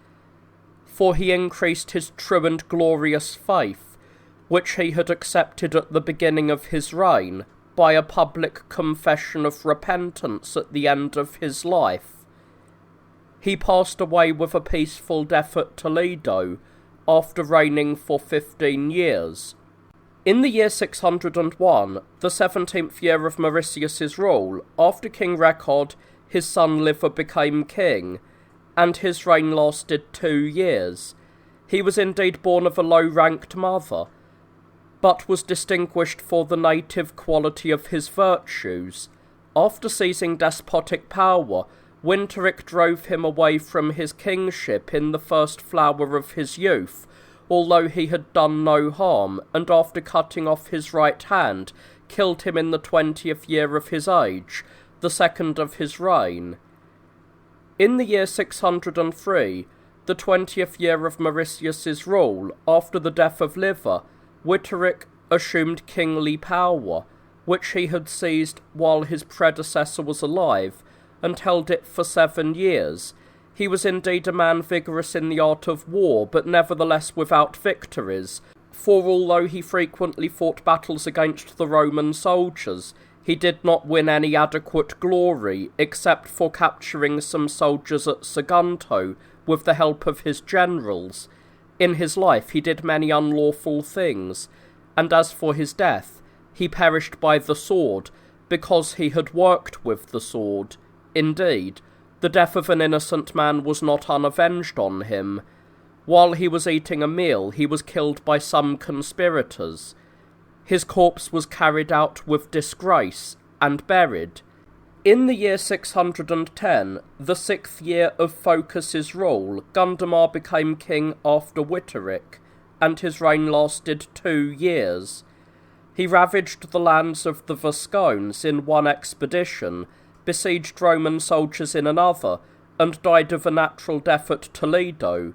For he increased his true and glorious faith, which he had accepted at the beginning of his reign, by a public confession of repentance at the end of his life. He passed away with a peaceful death at Toledo, after reigning for 15 years. In the year 601, the 17th year of Mauritius's rule, after King Record, his son Liver became king, and his reign lasted 2 years. He was indeed born of a low-ranked mother, but was distinguished for the native quality of his virtues. After seizing despotic power, Wintaric drove him away from his kingship in the first flower of his youth, although he had done no harm, and after cutting off his right hand, killed him in the 20th year of his age, the second of his reign. In the year 603, the 20th year of Mauritius's rule, after the death of Liver, Wintaric assumed kingly power, which he had seized while his predecessor was alive, and held it for 7 years. He was indeed a man vigorous in the art of war, but nevertheless without victories, for although he frequently fought battles against the Roman soldiers, he did not win any adequate glory, except for capturing some soldiers at Sagunto with the help of his generals. In his life he did many unlawful things, and as for his death, he perished by the sword, because he had worked with the sword. Indeed, the death of an innocent man was not unavenged on him. While he was eating a meal, he was killed by some conspirators. His corpse was carried out with disgrace and buried. In the year 610, the 6th year of Phocas's rule, Gundamar became king after Wintaric, and his reign lasted 2 years. He ravaged the lands of the Vascones in one expedition, besieged Roman soldiers in another, and died of a natural death at Toledo.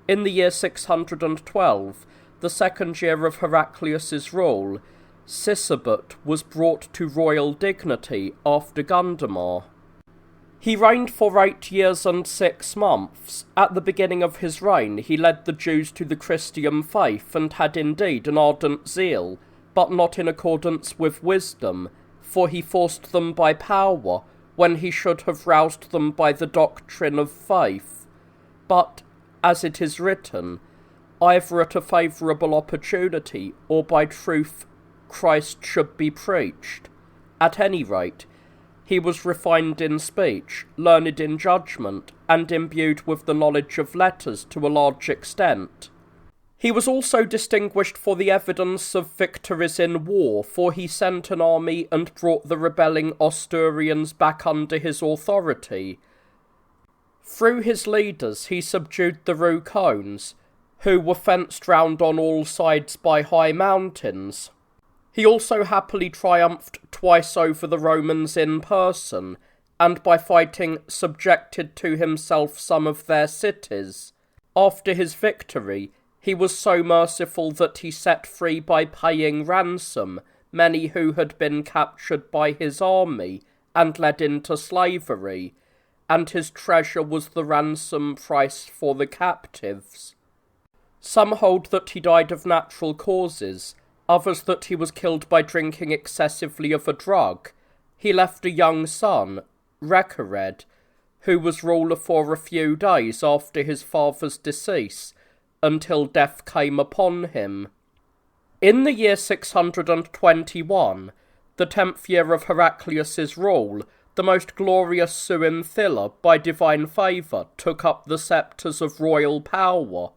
In the year 612, the 2nd year of Heraclius's rule, Sisebut was brought to royal dignity after Gundamar. He reigned for 8 years and 6 months. At the beginning of his reign, he led the Jews to the Christian faith, and had indeed an ardent zeal, but not in accordance with wisdom, for he forced them by power, when he should have roused them by the doctrine of faith. But, as it is written, either at a favourable opportunity, or by truth, Christ should be preached. At any rate, he was refined in speech, learned in judgment, and imbued with the knowledge of letters to a large extent. He was also distinguished for the evidence of victories in war, for he sent an army and brought the rebelling Osturians back under his authority. Through his leaders he subdued the Roucones, who were fenced round on all sides by high mountains. He also happily triumphed twice over the Romans in person, and by fighting subjected to himself some of their cities. After his victory, he was so merciful that he set free by paying ransom many who had been captured by his army and led into slavery, and his treasure was the ransom price for the captives. Some hold that he died of natural causes, others that he was killed by drinking excessively of a drug. He left a young son, Recared, who was ruler for a few days after his father's decease, until death came upon him. In the year 621, the 10th year of Heraclius's rule, the most glorious Suinthylla, by divine favour, took up the sceptres of royal power.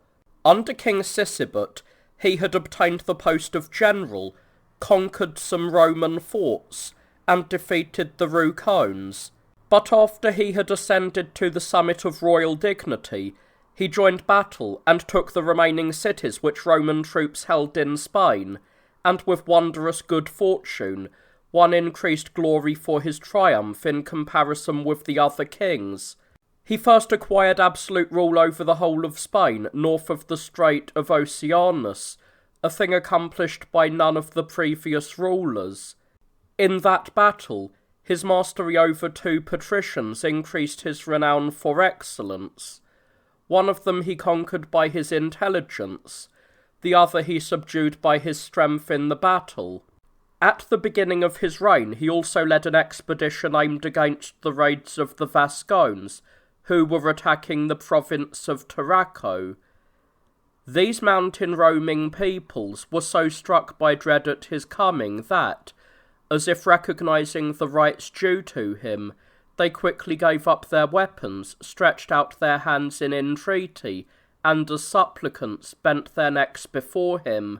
Under King Sisebut, he had obtained the post of general, conquered some Roman forts, and defeated the Roucones. But after he had ascended to the summit of royal dignity, he joined battle and took the remaining cities which Roman troops held in Spain, and with wondrous good fortune won increased glory for his triumph in comparison with the other kings. He first acquired absolute rule over the whole of Spain north of the Strait of Oceanus, a thing accomplished by none of the previous rulers. In that battle, his mastery over 2 patricians increased his renown for excellence. One of them he conquered by his intelligence, the other he subdued by his strength in the battle. At the beginning of his reign he also led an expedition aimed against the raids of the Vascones, who were attacking the province of Tarraco. These mountain-roaming peoples were so struck by dread at his coming that, as if recognising the rights due to him, they quickly gave up their weapons, stretched out their hands in entreaty, and as supplicants bent their necks before him.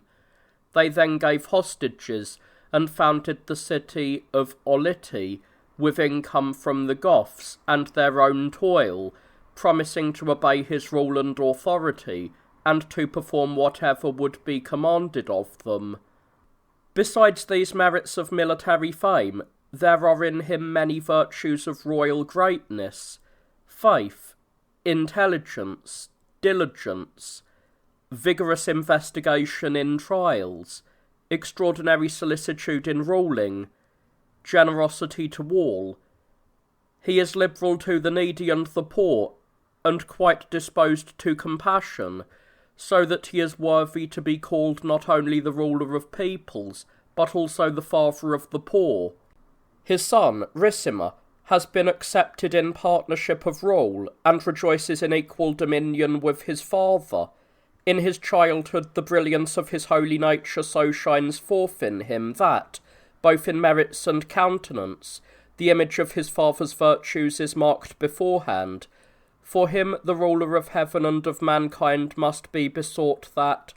They then gave hostages, and founded the city of Olite, with income from the Goths and their own toil, promising to obey his rule and authority, and to perform whatever would be commanded of them. Besides these merits of military fame, there are in him many virtues of royal greatness: faith, intelligence, diligence, vigorous investigation in trials, extraordinary solicitude in ruling, generosity to all. He is liberal to the needy and the poor, and quite disposed to compassion, so that he is worthy to be called not only the ruler of peoples, but also the father of the poor. His son, Ricimer, has been accepted in partnership of rule, and rejoices in equal dominion with his father. In his childhood the brilliance of his holy nature so shines forth in him that, both in merits and countenance, the image of his father's virtues is marked beforehand. For him the ruler of heaven and of mankind must be besought that,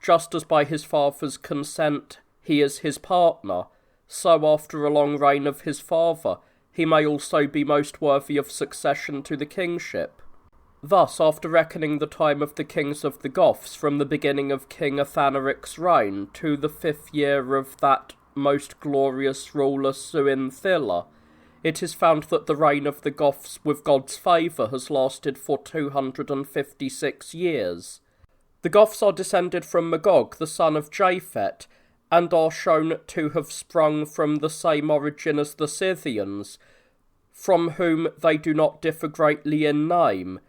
just as by his father's consent he is his partner, so after a long reign of his father he may also be most worthy of succession to the kingship. Thus, after reckoning the time of the kings of the Goths from the beginning of King Athanaric's reign to the 5th year of that most glorious ruler Suinthylla, it is found that the reign of the Goths with God's favour has lasted for 256 years. The Goths are descended from Magog, the son of Japhet, and are shown to have sprung from the same origin as the Scythians, from whom they do not differ greatly in name.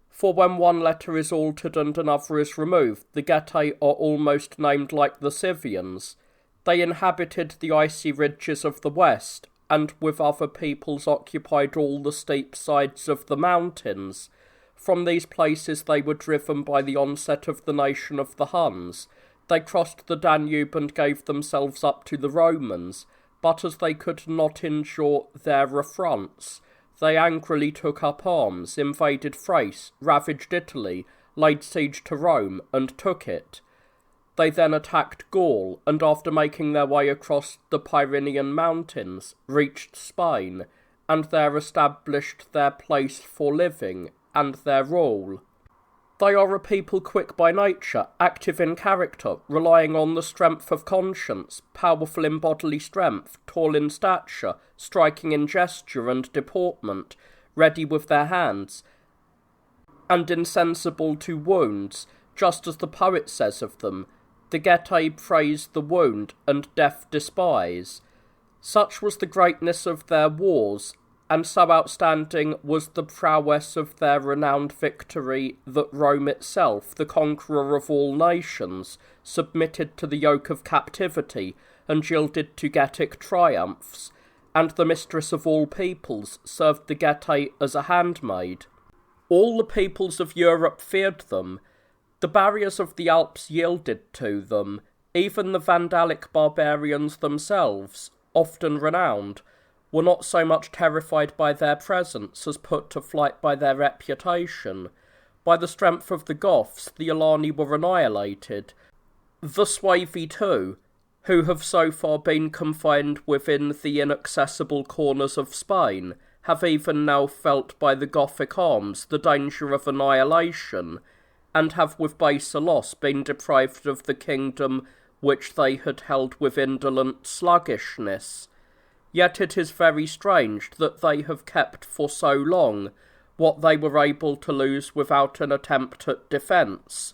For when one letter is altered and another is removed, the Getae are almost named like the Scythians. They inhabited the icy ridges of the west, and with other peoples occupied all the steep sides of the mountains. From these places they were driven by the onset of the nation of the Huns. They crossed the Danube and gave themselves up to the Romans, but as they could not endure their affronts, they angrily took up arms, invaded Thrace, ravaged Italy, laid siege to Rome, and took it. They then attacked Gaul, and after making their way across the Pyrenean mountains, reached Spain, and there established their place for living, and their rule. They are a people quick by nature, active in character, relying on the strength of conscience, powerful in bodily strength, tall in stature, striking in gesture and deportment, ready with their hands, and insensible to wounds, just as the poet says of them, "The Getae praise the wound, and death despise." Such was the greatness of their wars, and so outstanding was the prowess of their renowned victory that Rome itself, the conqueror of all nations, submitted to the yoke of captivity and yielded to Getic triumphs, and the mistress of all peoples served the Getae as a handmaid. All the peoples of Europe feared them. The barriers of the Alps yielded to them. Even the Vandalic barbarians themselves, often renowned, were not so much terrified by their presence as put to flight by their reputation. By the strength of the Goths, the Alani were annihilated. The Suevi too, who have so far been confined within the inaccessible corners of Spain, have even now felt by the Gothic arms the danger of annihilation, and have with baser loss been deprived of the kingdom which they had held with indolent sluggishness. Yet it is very strange that they have kept for so long what they were able to lose without an attempt at defence.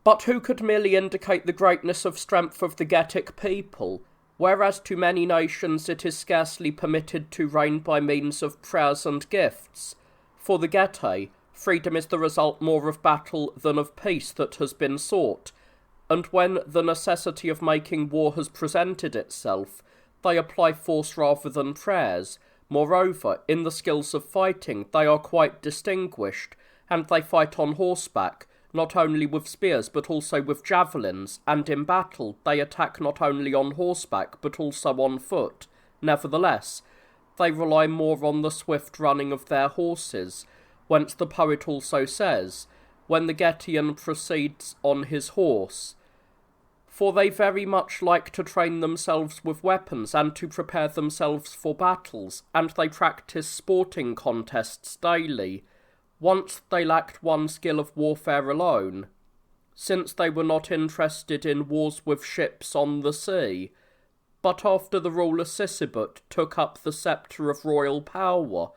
But who could merely indicate the greatness of strength of the Getic people, whereas to many nations it is scarcely permitted to reign by means of prayers and gifts? For the Getae, freedom is the result more of battle than of peace that has been sought, and when the necessity of making war has presented itself, they apply force rather than prayers. Moreover, in the skills of fighting they are quite distinguished, and they fight on horseback, not only with spears but also with javelins, and in battle they attack not only on horseback but also on foot. Nevertheless, they rely more on the swift running of their horses, whence the poet also says, when the Getian proceeds on his horse, for they very much like to train themselves with weapons and to prepare themselves for battles, and they practice sporting contests daily. Once they lacked one skill of warfare alone, since they were not interested in wars with ships on the sea. But after the ruler Sisebut took up the sceptre of royal power,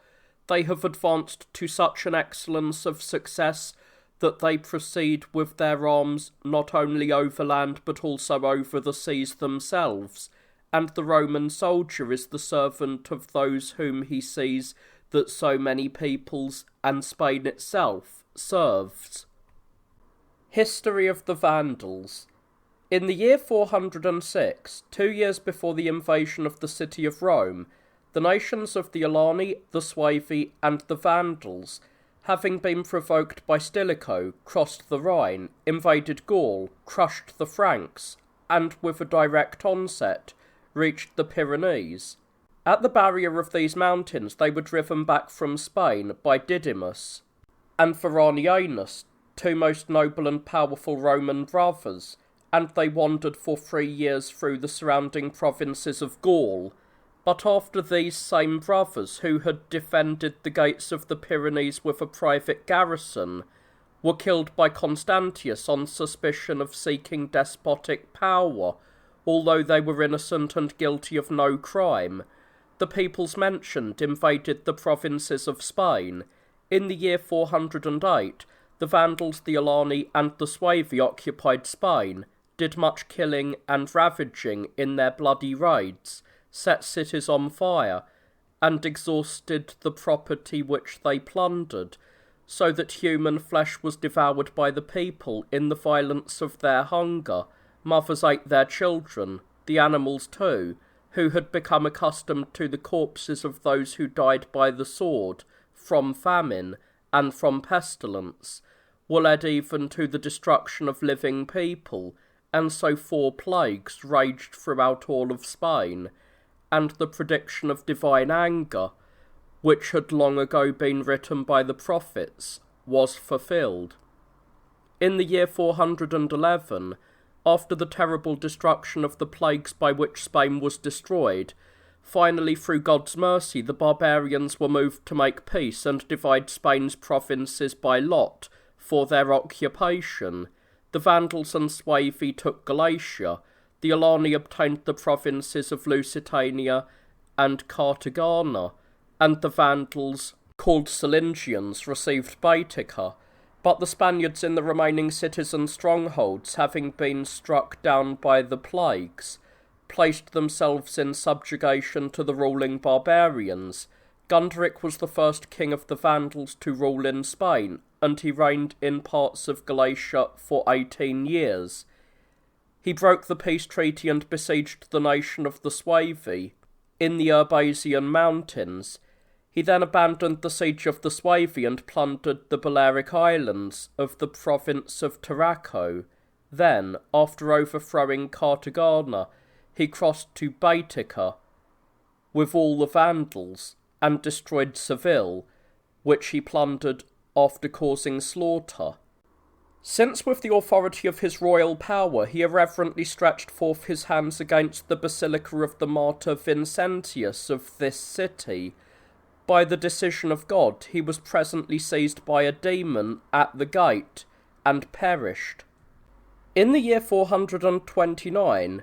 they have advanced to such an excellence of success that they proceed with their arms not only overland but also over the seas themselves, and the Roman soldier is the servant of those whom he sees that so many peoples and Spain itself serves. History of the Vandals. In the year 406, 2 years before the invasion of the city of Rome, the nations of the Alani, the Suevi, and the Vandals, having been provoked by Stilicho, crossed the Rhine, invaded Gaul, crushed the Franks, and with a direct onset, reached the Pyrenees. At the barrier of these mountains they were driven back from Spain by Didymus and Veranianus, two most noble and powerful Roman brothers, and they wandered for 3 years through the surrounding provinces of Gaul. But after these same brothers, who had defended the gates of the Pyrenees with a private garrison, were killed by Constantius on suspicion of seeking despotic power, although they were innocent and guilty of no crime, the peoples mentioned invaded the provinces of Spain. In the year 408, the Vandals, the Alani, and the Suevi occupied Spain, did much killing and ravaging in their bloody raids, set cities on fire, and exhausted the property which they plundered, so that human flesh was devoured by the people in the violence of their hunger. Mothers ate their children, the animals too, who had become accustomed to the corpses of those who died by the sword, from famine, and from pestilence, were led even to the destruction of living people, and so 4 plagues raged throughout all of Spain, and the prediction of divine anger, which had long ago been written by the prophets, was fulfilled. In the year 411, after the terrible destruction of the plagues by which Spain was destroyed, finally through God's mercy the barbarians were moved to make peace and divide Spain's provinces by lot for their occupation. The Vandals and Suevi took Galatia, the Alani obtained the provinces of Lusitania and Cartagena, and the Vandals, called Silingians, received Baetica. But the Spaniards in the remaining cities and strongholds, having been struck down by the plagues, placed themselves in subjugation to the ruling barbarians. Gunderic was the first king of the Vandals to rule in Spain, and he reigned in parts of Galatia for 18 years. He broke the peace treaty and besieged the nation of the Suevi in the Urbasian mountains. He then abandoned the siege of the Suevi and plundered the Balearic Islands of the province of Tarraco. Then, after overthrowing Cartagena, he crossed to Baetica with all the Vandals and destroyed Seville, which he plundered after causing slaughter. Since with the authority of his royal power he irreverently stretched forth his hands against the basilica of the martyr Vincentius of this city, by the decision of God he was presently seized by a demon at the gate, and perished. In the year 429,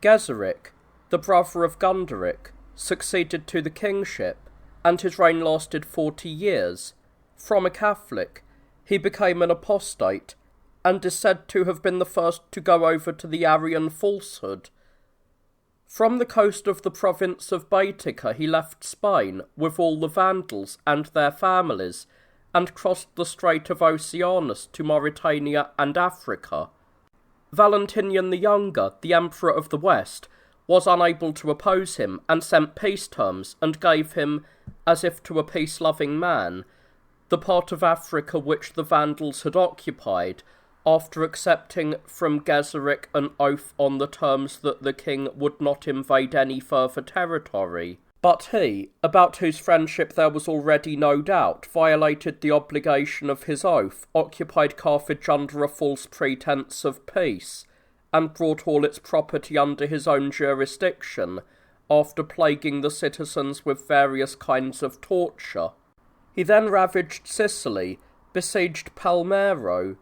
Geseric, the brother of Gunderic, succeeded to the kingship, and his reign lasted 40 years. From a Catholic, he became an apostate, and is said to have been the first to go over to the Arian falsehood. From the coast of the province of Baetica he left Spain with all the Vandals and their families, and crossed the Strait of Oceanus to Mauritania and Africa. Valentinian the Younger, the Emperor of the West, was unable to oppose him, and sent peace terms, and gave him, as if to a peace-loving man, the part of Africa which the Vandals had occupied, after accepting from Geseric an oath on the terms that the king would not invade any further territory. But he, about whose friendship there was already no doubt, violated the obligation of his oath, occupied Carthage under a false pretence of peace, and brought all its property under his own jurisdiction, after plaguing the citizens with various kinds of torture. He then ravaged Sicily, besieged Palmero,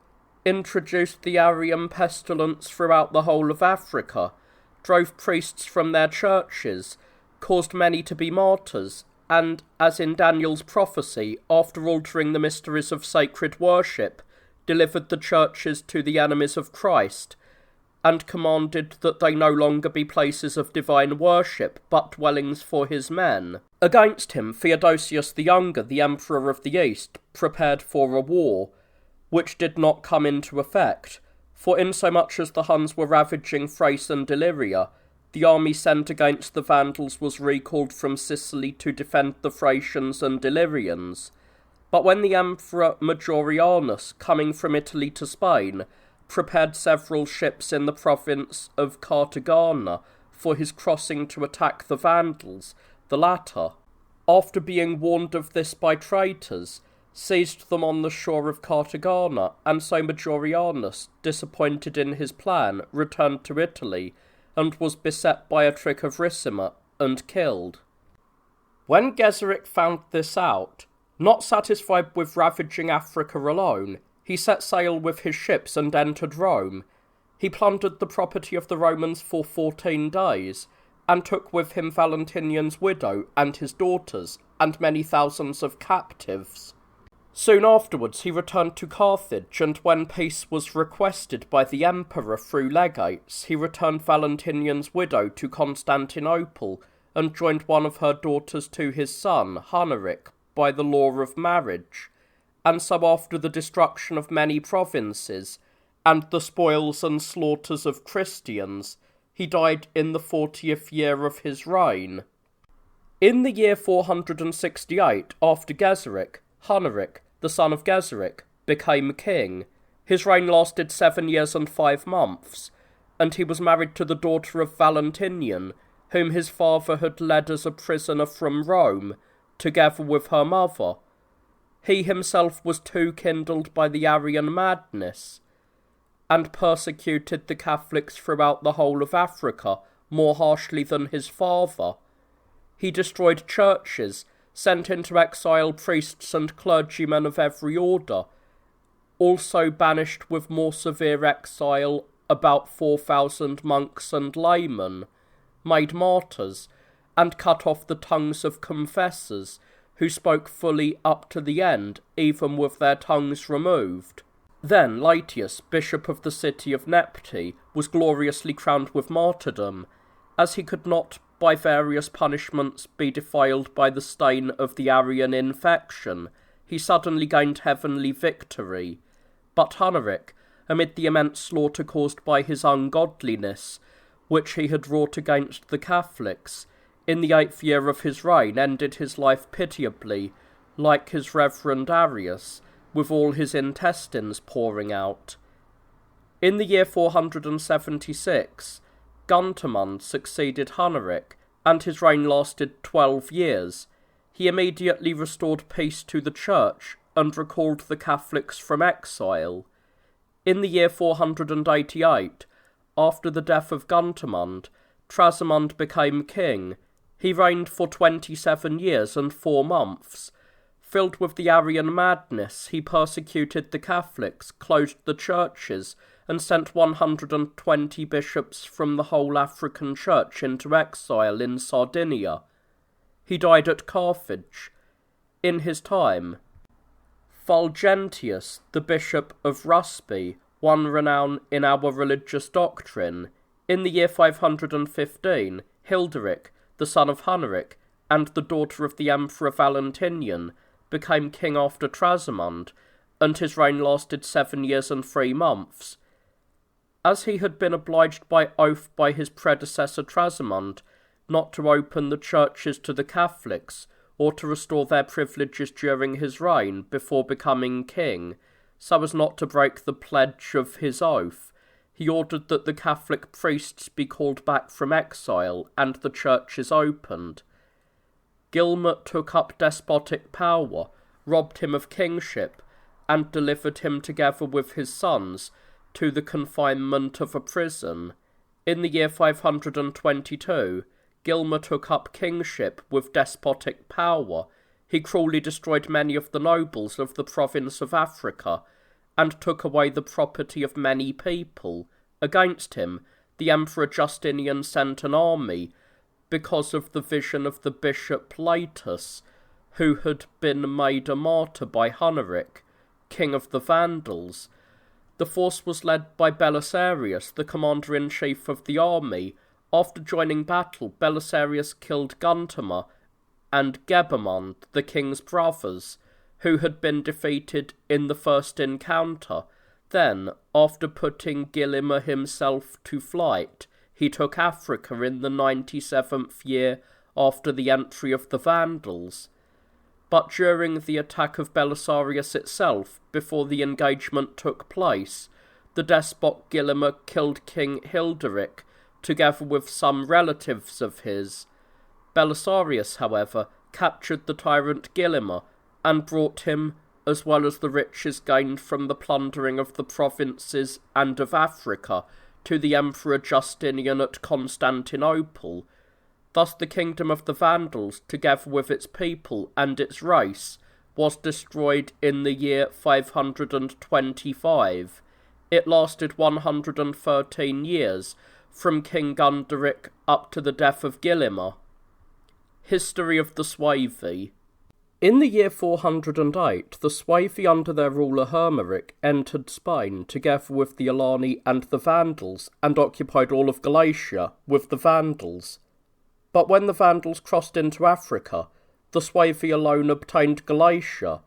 introduced the Arian pestilence throughout the whole of Africa, drove priests from their churches, caused many to be martyrs, and, as in Daniel's prophecy, after altering the mysteries of sacred worship, delivered the churches to the enemies of Christ, and commanded that they no longer be places of divine worship, but dwellings for his men. Against him, Theodosius the Younger, the Emperor of the East, prepared for a war, which did not come into effect, for insomuch as the Huns were ravaging Thrace and Illyria, the army sent against the Vandals was recalled from Sicily to defend the Thracians and Illyrians. But when the Emperor Majorianus, coming from Italy to Spain, prepared several ships in the province of Cartagena for his crossing to attack the Vandals, the latter, after being warned of this by traitors, seized them on the shore of Cartagena, and so Majorianus, disappointed in his plan, returned to Italy, and was beset by a trick of Ricimer, and killed. When Geseric found this out, not satisfied with ravaging Africa alone, he set sail with his ships and entered Rome. He plundered the property of the Romans for 14 days, and took with him Valentinian's widow and his daughters, and many thousands of captives. Soon afterwards he returned to Carthage, and when peace was requested by the emperor through legates, he returned Valentinian's widow to Constantinople, and joined one of her daughters to his son, Huneric, by the law of marriage. And so after the destruction of many provinces, and the spoils and slaughters of Christians, he died in the 40th year of his reign. In the year 468, after Geseric, Huneric, the son of Geseric, became king. His reign lasted 7 years and 5 months, and he was married to the daughter of Valentinian, whom his father had led as a prisoner from Rome, together with her mother. He himself was too kindled by the Arian madness, and persecuted the Catholics throughout the whole of Africa more harshly than his father. He destroyed churches, sent into exile priests and clergymen of every order, also banished with more severe exile about 4,000 monks and laymen, made martyrs, and cut off the tongues of confessors, who spoke fully up to the end, even with their tongues removed. Then Laetius, bishop of the city of Nepti, was gloriously crowned with martyrdom, as he could not by various punishments be defiled by the stain of the Arian infection. He suddenly gained heavenly victory. But Huneric, amid the immense slaughter caused by his ungodliness, which he had wrought against the Catholics, in the 8th year of his reign ended his life pitiably, like his reverend Arius, with all his intestines pouring out. In the year 476, Guntermund succeeded Huneric, and his reign lasted 12 years. He immediately restored peace to the Church, and recalled the Catholics from exile. In the year 488, after the death of Guntermund, Trasimund became king. He reigned for 27 years and 4 months. Filled with the Arian madness, he persecuted the Catholics, closed the churches, and sent 120 bishops from the whole African Church into exile in Sardinia. He died at Carthage. In his time, Fulgentius, the bishop of Rusby, won renown in our religious doctrine. In the year 515, Hilderic, the son of Huneric, and the daughter of the Emperor Valentinian, became king after Trasimund, and his reign lasted 7 years and 3 months. As he had been obliged by oath by his predecessor Trasimund not to open the churches to the Catholics, or to restore their privileges during his reign before becoming king, so as not to break the pledge of his oath. He ordered that the Catholic priests be called back from exile and the churches opened. Gilmer took up despotic power, robbed him of kingship, and delivered him together with his sons to the confinement of a prison. In the year 522, Gilmer took up kingship with despotic power. He cruelly destroyed many of the nobles of the province of Africa, and took away the property of many people. Against him, the Emperor Justinian sent an army, because of the vision of the bishop Laetus, who had been made a martyr by Huneric, king of the Vandals. The force was led by Belisarius, the commander-in-chief of the army. After joining battle, Belisarius killed Guntama and Gebamond, the king's brothers, who had been defeated in the first encounter. Then, after putting Gilmer himself to flight, he took Africa in the 97th year after the entry of the Vandals. But during the attack of Belisarius itself, before the engagement took place, the despot Gilmer killed King Hilderic, together with some relatives of his. Belisarius, however, captured the tyrant Gilmer, and brought him, as well as the riches gained from the plundering of the provinces and of Africa, to the Emperor Justinian at Constantinople. Thus the kingdom of the Vandals, together with its people and its race, was destroyed in the year 525. It lasted 113 years, from King Gunderic up to the death of Gilmer. History of the Suevi. In the year 408, the Suevi under their ruler Hermeric entered Spain together with the Alani and the Vandals, and occupied all of Galatia with the Vandals. But when the Vandals crossed into Africa, the Suevi alone obtained Galatia.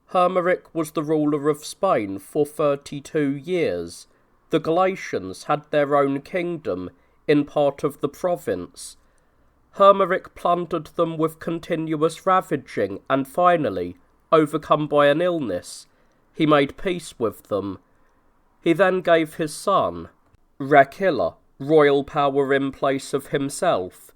Hermeric was the ruler of Spain for 32 years. The Galatians had their own kingdom in part of the province. Hermeric plundered them with continuous ravaging, and finally, overcome by an illness, he made peace with them. He then gave his son, Rechilla, royal power in place of himself.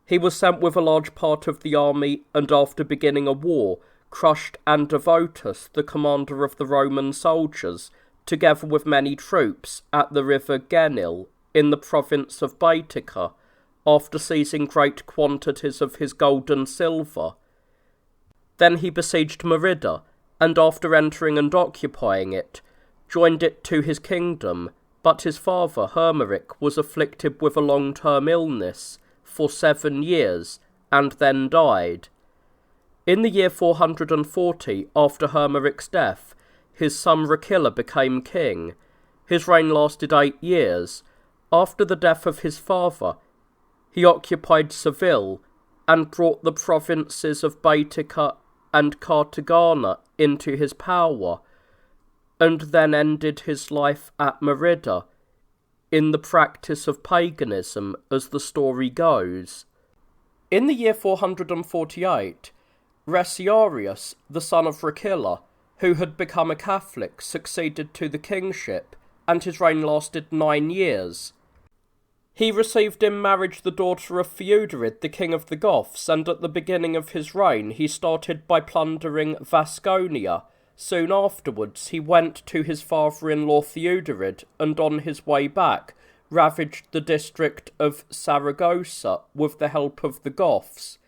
He was sent with a large part of the army, and after beginning a war, crushed Antivotus, the commander of the Roman soldiers, together with many troops, at the river Genil, in the province of Baetica, after seizing great quantities of his gold and silver. Then he besieged Merida, and after entering and occupying it, joined it to his kingdom, but his father, Hermeric, was afflicted with a long-term illness for 7 years, and then died. In the year 440, after Hermeric's death, his son Rechilla became king. His reign lasted 8 years. After the death of his father, he occupied Seville, and brought the provinces of Baetica and Cartagena into his power, and then ended his life at Merida, in the practice of paganism, as the story goes. In the year 448, Resiarius, the son of Rechilla, who had become a Catholic, succeeded to the kingship, and his reign lasted 9 years. He received in marriage the daughter of Theodorid, the king of the Goths, and at the beginning of his reign he started by plundering Vasconia. Soon afterwards he went to his father-in-law Theodorid, and on his way back ravaged the district of Saragossa with the help of the Goths.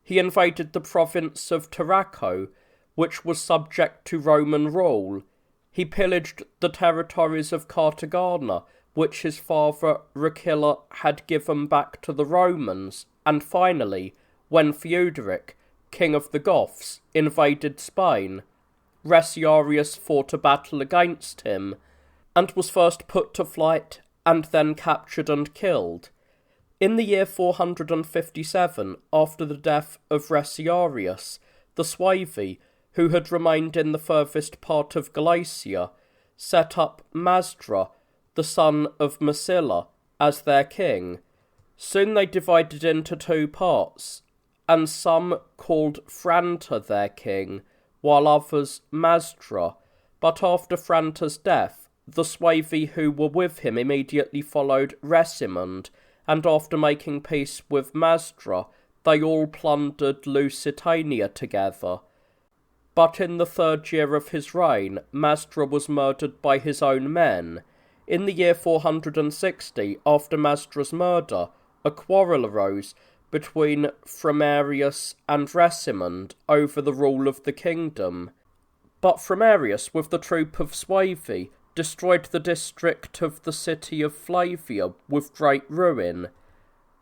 He invaded the province of Tarraco, which was subject to Roman rule. He pillaged the territories of Cartagena, which his father Rechilla had given back to the Romans, and finally, when Theodoric, king of the Goths, invaded Spain, Resiarius fought a battle against him, and was first put to flight and then captured and killed. In the year 457, after the death of Resiarius, the Suevi, who had remained in the furthest part of Galatia, set up Masdra, the son of Masilla, as their king. Soon they divided into 2 parts, and some called Franta their king, while others Masdra. But after Franta's death, the Suevi who were with him immediately followed Resimund, and after making peace with Masdra, they all plundered Lusitania together. But in the 3rd year of his reign, Masdra was murdered by his own men. In the year 460, after Masdra's murder, a quarrel arose between Framarius and Resimund over the rule of the kingdom. But Framarius, with the troop of Suevi, destroyed the district of the city of Flavia with great ruin.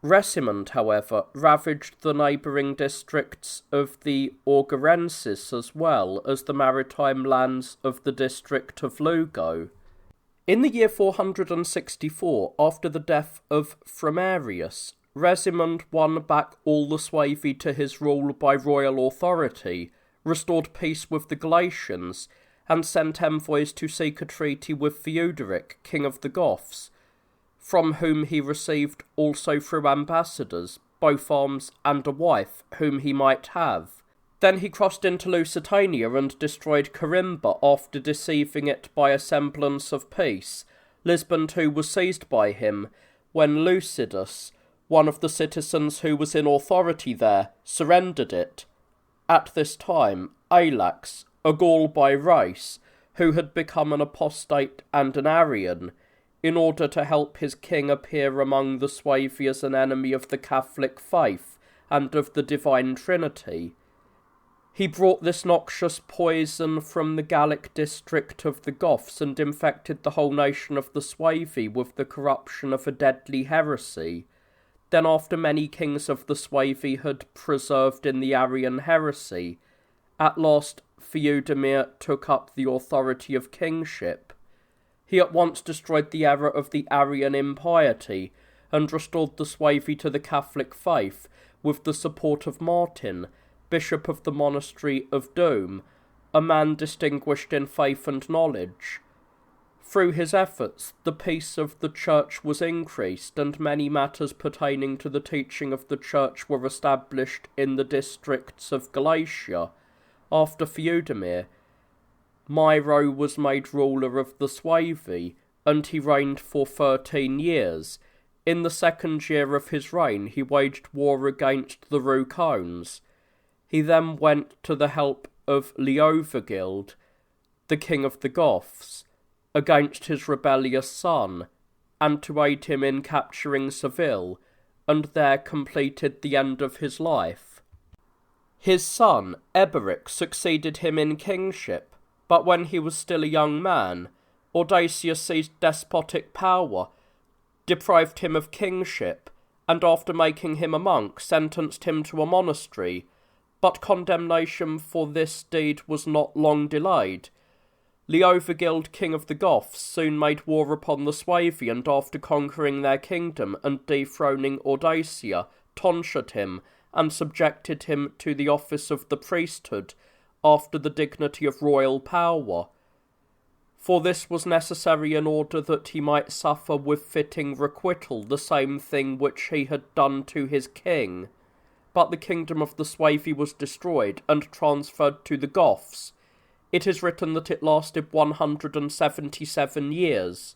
Resimund, however, ravaged the neighbouring districts of the Augerensis as well as the maritime lands of the district of Lugo. In the year 464, after the death of Framarius, Resimund won back all the Suevi to his rule by royal authority, restored peace with the Galatians, and sent envoys to seek a treaty with Theuderic, king of the Goths, from whom he received also through ambassadors both arms and a wife whom he might have. Then he crossed into Lusitania and destroyed Corimba after deceiving it by a semblance of peace. Lisbon too was seized by him, when Lucidus, one of the citizens who was in authority there, surrendered it. At this time, Alax, a Gaul by race, who had become an apostate and an Arian, in order to help his king appear among the Suevi as an enemy of the Catholic faith and of the Divine Trinity. He brought this noxious poison from the Gallic district of the Goths and infected the whole nation of the Suevi with the corruption of a deadly heresy. Then after many kings of the Suevi had preserved in the Arian heresy, at last Theudemir took up the authority of kingship. He at once destroyed the error of the Arian impiety and restored the Suevi to the Catholic faith with the support of Martin, bishop of the monastery of Dome, a man distinguished in faith and knowledge. Through his efforts, the peace of the Church was increased, and many matters pertaining to the teaching of the Church were established in the districts of Galatia. After Theudemir, Myro was made ruler of the Suevi, and he reigned for 13 years. In the 2nd year of his reign, he waged war against the Rucones. He then went to the help of Leovigild, the king of the Goths, against his rebellious son, and to aid him in capturing Seville, and there completed the end of his life. His son, Eberic, succeeded him in kingship, but when he was still a young man, Audacius seized despotic power, deprived him of kingship, and after making him a monk, sentenced him to a monastery. But condemnation for this deed was not long delayed. Leovigild, king of the Goths, soon made war upon the Suevi, and after conquering their kingdom and dethroning Audacia, tonsured him, and subjected him to the office of the priesthood, after the dignity of royal power. For this was necessary in order that he might suffer with fitting requital the same thing which he had done to his king. But the kingdom of the Suevi was destroyed and transferred to the Goths. It is written that it lasted 177 years.